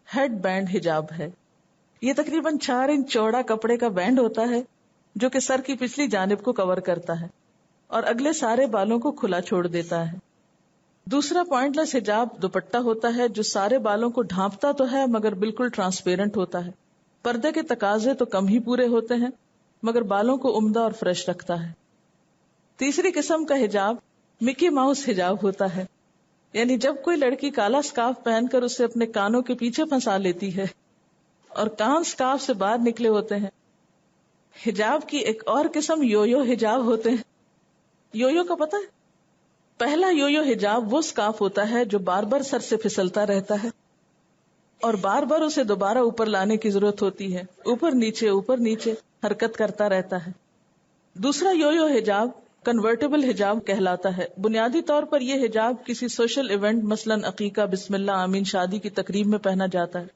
ہیڈ بینڈ حجاب ہے. یہ تقریباً 4 انچ چوڑا کپڑے کا بینڈ ہوتا ہے جو کہ سر کی پچھلی جانب کو کور کرتا ہے اور اگلے سارے بالوں کو کھلا چھوڑ دیتا ہے. دوسرا پوائنٹ لیس حجاب دوپٹہ ہوتا ہے جو سارے بالوں کو ڈھانپتا تو ہے مگر بالکل ٹرانسپیرنٹ ہوتا ہے. پردے کے تقاضے تو کم ہی پورے ہوتے ہیں مگر بالوں کو عمدہ اور فریش رکھتا ہے. تیسری قسم کا حجاب مکی ماؤس حجاب ہوتا ہے، یعنی جب کوئی لڑکی کالا سکارف پہن کر اسے اپنے کانوں کے پیچھے پھنسا لیتی ہے اور کان سکارف سے باہر نکلے ہوتے ہیں. حجاب کی ایک اور قسم یو حجاب ہوتے ہیں. یو کا پتہ ہے؟ پہلا یو حجاب وہ سکارف ہوتا ہے جو بار بار سر سے پھسلتا رہتا ہے اور بار بار اسے دوبارہ اوپر لانے کی ضرورت ہوتی ہے، اوپر نیچے حرکت کرتا رہتا ہے. دوسرا یو حجاب کنورٹیبل حجاب کہلاتا ہے. بنیادی طور پر یہ حجاب کسی سوشل ایونٹ مثلا عقیقہ، بسم اللہ، آمین، شادی کی تقریب میں پہنا جاتا ہے.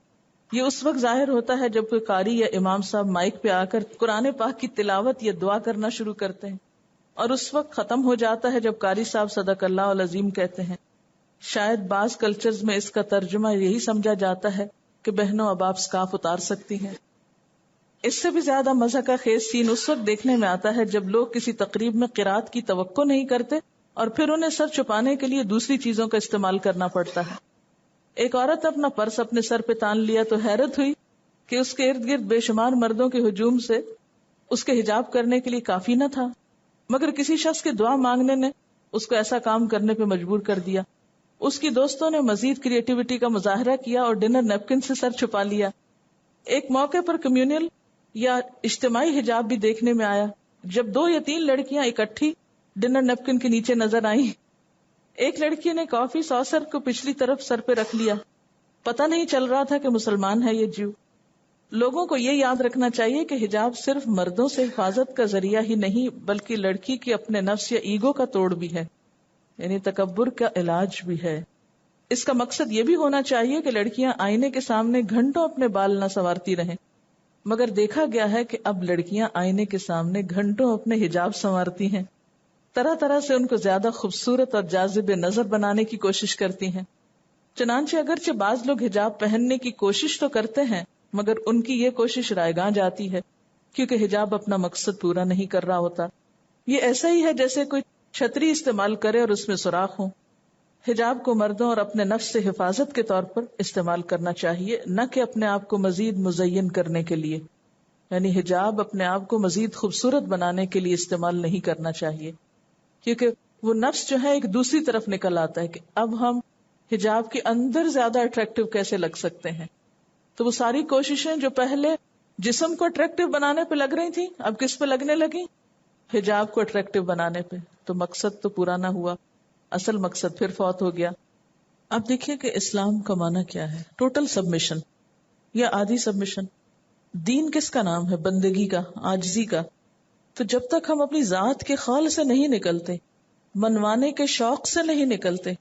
یہ اس وقت ظاہر ہوتا ہے جب کوئی قاری یا امام صاحب مائک پہ آ کر قرآن پاک کی تلاوت یا دعا کرنا شروع کرتے ہیں اور اس وقت ختم ہو جاتا ہے جب قاری صاحب صدق اللہ العظیم کہتے ہیں. شاید بعض کلچرز میں اس کا ترجمہ یہی سمجھا جاتا ہے کہ بہنوں اب آپ سکارف اتار سکتی ہیں. اس سے بھی زیادہ مزہ کا خیز سین اس وقت دیکھنے میں آتا ہے جب لوگ کسی تقریب میں قرات کی توقع نہیں کرتے اور پھر انہیں سر چھپانے کے لیے دوسری چیزوں کا استعمال کرنا پڑتا ہے. ایک عورت اپنا پرس اپنے سر پہ تان لیا تو حیرت ہوئی کہ اس کے ارد گرد بے شمار مردوں کے ہجوم سے اس کے حجاب کرنے کے لیے کافی نہ تھا، مگر کسی شخص کے دعا مانگنے نے اس کو ایسا کام کرنے پہ مجبور کر دیا. اس کی دوستوں نے مزید کریٹیوٹی کا مظاہرہ کیا اور ڈنر نیپکن سے سر چھپا لیا. ایک موقع پر کمیونل یا اجتماعی حجاب بھی دیکھنے میں آیا. جب 2 یا 3 لڑکیاں اکٹھی ڈنر نیپکن کے نیچے نظر آئیں, ایک لڑکی نے کافی ساسر کو پچھلی طرف سر پہ رکھ لیا, پتہ نہیں چل رہا تھا کہ مسلمان ہے یہ جیو. لوگوں کو یہ یاد رکھنا چاہیے کہ حجاب صرف مردوں سے حفاظت کا ذریعہ ہی نہیں بلکہ لڑکی کی اپنے نفس یا ایگو کا توڑ بھی ہے, یعنی تکبر کا علاج بھی ہے. اس کا مقصد یہ بھی ہونا چاہیے کہ لڑکیاں آئینے کے سامنے گھنٹوں اپنے بال نہ سنوارتی رہیں, مگر دیکھا گیا ہے کہ اب لڑکیاں آئینے کے سامنے گھنٹوں اپنے حجاب سنوارتی ہیں, طرح طرح سے ان کو زیادہ خوبصورت اور جاذب نظر بنانے کی کوشش کرتی ہیں. چنانچہ اگرچہ بعض لوگ حجاب پہننے کی کوشش تو کرتے ہیں مگر ان کی یہ کوشش رائیگاں جاتی ہے کیونکہ حجاب اپنا مقصد پورا نہیں کر رہا ہوتا. یہ ایسا ہی ہے جیسے کوئی چھتری استعمال کرے اور اس میں سوراخ ہو. حجاب کو مردوں اور اپنے نفس سے حفاظت کے طور پر استعمال کرنا چاہیے, نہ کہ اپنے آپ کو مزید مزین کرنے کے لیے. یعنی حجاب اپنے آپ کو مزید خوبصورت بنانے کے لیے استعمال نہیں کرنا چاہیے, کیونکہ وہ نفس جو ہے ایک دوسری طرف نکل آتا ہے کہ اب ہم حجاب کے اندر زیادہ اٹریکٹیو کیسے لگ سکتے ہیں. تو وہ ساری کوششیں جو پہلے جسم کو اٹریکٹیو بنانے پہ لگ رہی تھی اب کس پہ لگنے لگی؟ حجاب کو اٹریکٹیو بنانے پہ. تو مقصد تو پورا نہ ہوا, اصل مقصد پھر فوت ہو گیا. اب دیکھیے کہ اسلام کا معنی کیا ہے, ٹوٹل سبمیشن یا آدھی سبمیشن. دین کس کا نام ہے؟ بندگی کا, عاجزی کا. تو جب تک ہم اپنی ذات کے خال سے نہیں نکلتے, منوانے کے شوق سے نہیں نکلتے,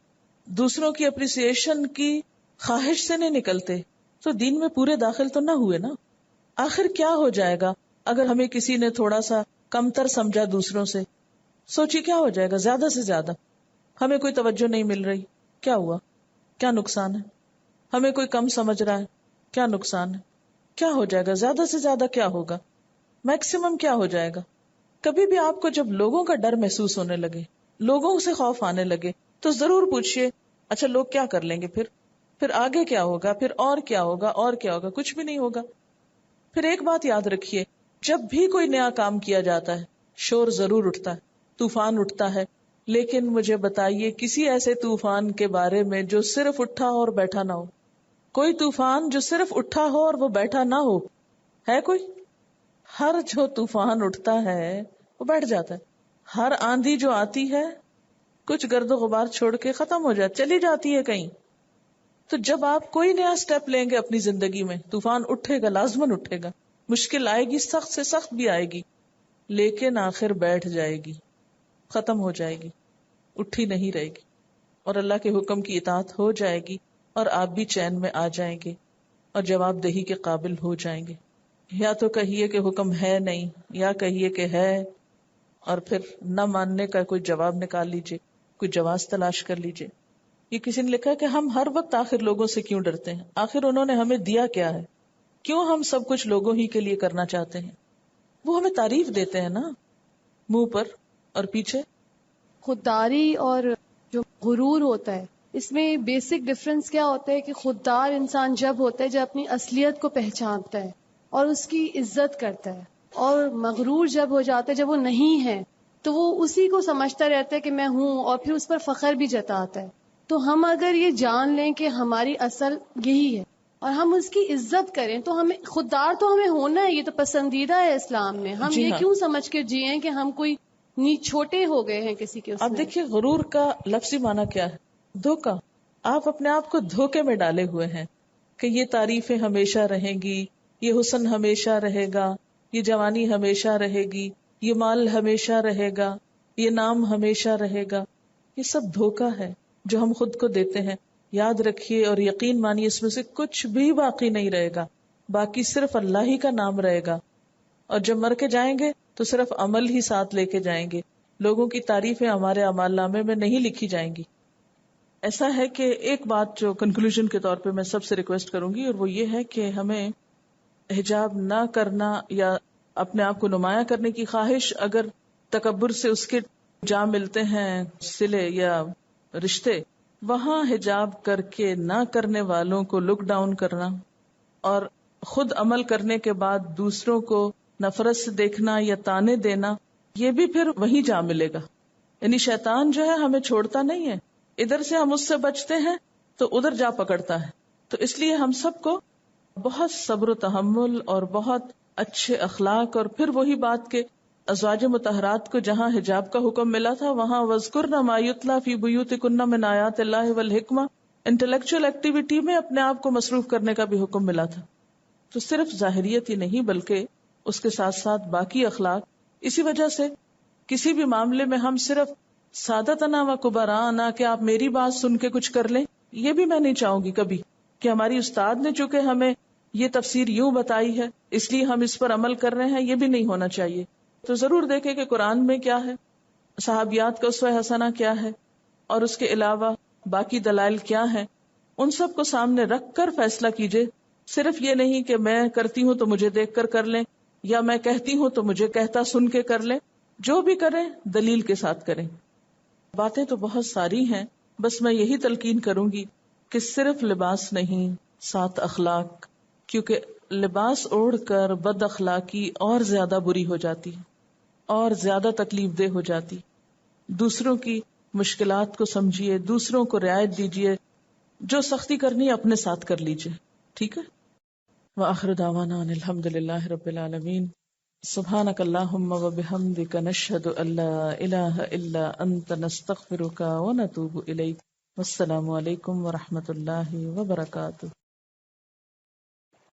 دوسروں کی اپریسیشن کی خواہش سے نہیں نکلتے, تو دین میں پورے داخل تو نہ ہوئے نا. آخر کیا ہو جائے گا اگر ہمیں کسی نے تھوڑا سا کمتر سمجھا دوسروں سے؟ سوچی کیا ہو جائے گا؟ زیادہ سے زیادہ ہمیں کوئی توجہ نہیں مل رہی, کیا ہوا؟ کیا نقصان ہے؟ ہمیں کوئی کم سمجھ رہا ہے, کیا نقصان ہے؟ کیا ہو جائے گا؟ زیادہ سے زیادہ کیا ہوگا؟ میکسیمم کیا ہو جائے گا؟ کبھی بھی آپ کو جب لوگوں کا ڈر محسوس ہونے لگے, لوگوں سے خوف آنے لگے, تو ضرور پوچھئے اچھا لوگ کیا کر لیں گے, پھر آگے کیا ہوگا, پھر اور کیا ہوگا, اور کیا ہوگا؟ کچھ بھی نہیں ہوگا. پھر ایک بات یاد رکھیے, جب بھی کوئی نیا کام کیا جاتا ہے شور ضرور اٹھتا ہے, طوفان اٹھتا ہے, لیکن مجھے بتائیے کسی ایسے طوفان کے بارے میں جو صرف اٹھا ہو اور بیٹھا نہ ہو؟ کوئی طوفان جو صرف اٹھا ہو اور وہ بیٹھا نہ ہو ہے کوئی؟ ہر جو طوفان اٹھتا ہے وہ بیٹھ جاتا ہے. ہر آندھی جو آتی ہے کچھ گرد و غبار چھوڑ کے ختم ہو جاتی, چلی جاتی ہے کہیں. تو جب آپ کوئی نیا سٹیپ لیں گے اپنی زندگی میں, طوفان اٹھے گا, لازماً اٹھے گا, مشکل آئے گی, سخت سے سخت بھی آئے گی, لیکن آخر بیٹھ جائے گی, ختم ہو جائے گی, اٹھی نہیں رہے گی, اور اللہ کے حکم کی اطاعت ہو جائے گی, اور آپ بھی چین میں آ جائیں گے اور جواب دہی کے قابل ہو جائیں گے. یا تو کہیے کہ حکم ہے نہیں, یا کہیے کہ ہے, اور پھر نہ ماننے کا کوئی جواب نکال لیجئے, کوئی جواز تلاش کر لیجئے. یہ کسی نے لکھا کہ ہم ہر وقت آخر لوگوں سے کیوں ڈرتے ہیں؟ آخر انہوں نے ہمیں دیا کیا ہے؟ کیوں ہم سب کچھ لوگوں ہی کے لیے کرنا چاہتے ہیں؟ وہ ہمیں تعریف دیتے ہیں نا منہ پر, اور پیچھے خودداری اور جو غرور ہوتا ہے, اس میں بیسک ڈفرنس کیا ہوتا ہے کہ خوددار انسان جب ہوتا ہے جب اپنی اصلیت کو پہچانتا ہے اور اس کی عزت کرتا ہے, اور مغرور جب ہو جاتا ہے جب وہ نہیں ہے تو وہ اسی کو سمجھتا رہتا ہے کہ میں ہوں, اور پھر اس پر فخر بھی جتاتا ہے. تو ہم اگر یہ جان لیں کہ ہماری اصل یہی ہے اور ہم اس کی عزت کریں تو ہمیں خوددار تو ہمیں ہونا ہے, یہ تو پسندیدہ ہے اسلام میں. ہم یہ کیوں سمجھ کے جیئیں کہ ہم کوئی چھوٹے ہو گئے ہیں کسی کے. اب دیکھیے غرور کا لفظی معنی کیا ہے؟ دھوکا. آپ اپنے آپ کو دھوکے میں ڈالے ہوئے ہیں کہ یہ تعریفیں ہمیشہ رہیں گی, یہ حسن ہمیشہ رہے گا, یہ جوانی ہمیشہ رہے گی, یہ مال ہمیشہ رہے گا, یہ نام ہمیشہ رہے گا. یہ سب دھوکا ہے جو ہم خود کو دیتے ہیں. یاد رکھیے اور یقین مانیے اس میں سے کچھ بھی باقی نہیں رہے گا, باقی صرف اللہ ہی کا نام رہے گا. اور جب مر کے جائیں گے تو صرف عمل ہی ساتھ لے کے جائیں گے, لوگوں کی تعریفیں ہمارے اعمال نامے میں نہیں لکھی جائیں گی. ایسا ہے کہ ایک بات جو کنکلوژن کے طور پہ میں سب سے ریکویسٹ کروں گی, اور وہ یہ ہے کہ ہمیں حجاب نہ کرنا یا اپنے آپ کو نمایاں کرنے کی خواہش, اگر تکبر سے اس کے جا ملتے ہیں صلے یا رشتے, وہاں حجاب کر کے نہ کرنے والوں کو لک ڈاؤن کرنا, اور خود عمل کرنے کے بعد دوسروں کو نفرت سے دیکھنا یا تانے دینا, یہ بھی پھر وہیں جا ملے گا. یعنی شیطان جو ہے ہمیں چھوڑتا نہیں ہے, ادھر سے ہم اس سے بچتے ہیں تو ادھر جا پکڑتا ہے. تو اس لیے ہم سب کو بہت صبر و تحمل اور بہت اچھے اخلاق، اور پھر وہی بات کہ ازواج مطہرات کو جہاں حجاب کا حکم ملا تھا وہاں وَاذْكُرْنَ مَا يُتْلَى فِي بُيُوتِكُنَّ مِنْ آيَاتِ اللَّهِ وَالْحِكْمَةِ، انٹلیکچوئل ایکٹیویٹی میں اپنے آپ کو مصروف کرنے کا بھی حکم ملا تھا. تو صرف ظاہریت ہی نہیں بلکہ اس کے ساتھ ساتھ باقی اخلاق. اسی وجہ سے کسی بھی معاملے میں ہم صرف سادتنا و کبرانا کہ آپ میری بات سن کے کچھ کر لیں، یہ بھی میں نہیں چاہوں گی کبھی کہ ہماری استاد نے چونکہ ہمیں یہ تفسیر یوں بتائی ہے اس لیے ہم اس پر عمل کر رہے ہیں، یہ بھی نہیں ہونا چاہیے. تو ضرور دیکھیں کہ قرآن میں کیا ہے، صحابیات کا اسوہ حسنہ کیا ہے، اور اس کے علاوہ باقی دلائل کیا ہیں، ان سب کو سامنے رکھ کر فیصلہ کیجئے. صرف یہ نہیں کہ میں کرتی ہوں تو مجھے دیکھ کر لیں، یا میں کہتی ہوں تو مجھے کہتا سن کے کر لیں. جو بھی کریں دلیل کے ساتھ کریں. باتیں تو بہت ساری ہیں، بس میں یہی تلقین کروں گی کہ صرف لباس نہیں، ساتھ اخلاق، کیونکہ لباس اوڑھ کر بد اخلاقی اور زیادہ بری ہو جاتی اور زیادہ تکلیف دہ ہو جاتی. دوسروں کی مشکلات کو سمجھیے، دوسروں کو رعایت دیجیے، جو سختی کرنی اپنے ساتھ کر لیجیے. ٹھیک ہے. وآخر دعوانا ان الحمد للہ رب العالمین. سبحانک اللہم وبحمدک نشہد ان لا الہ الا انت نستغفرک ونتوب الیک. والسلام علیکم ورحمۃ اللہ وبرکاتہ.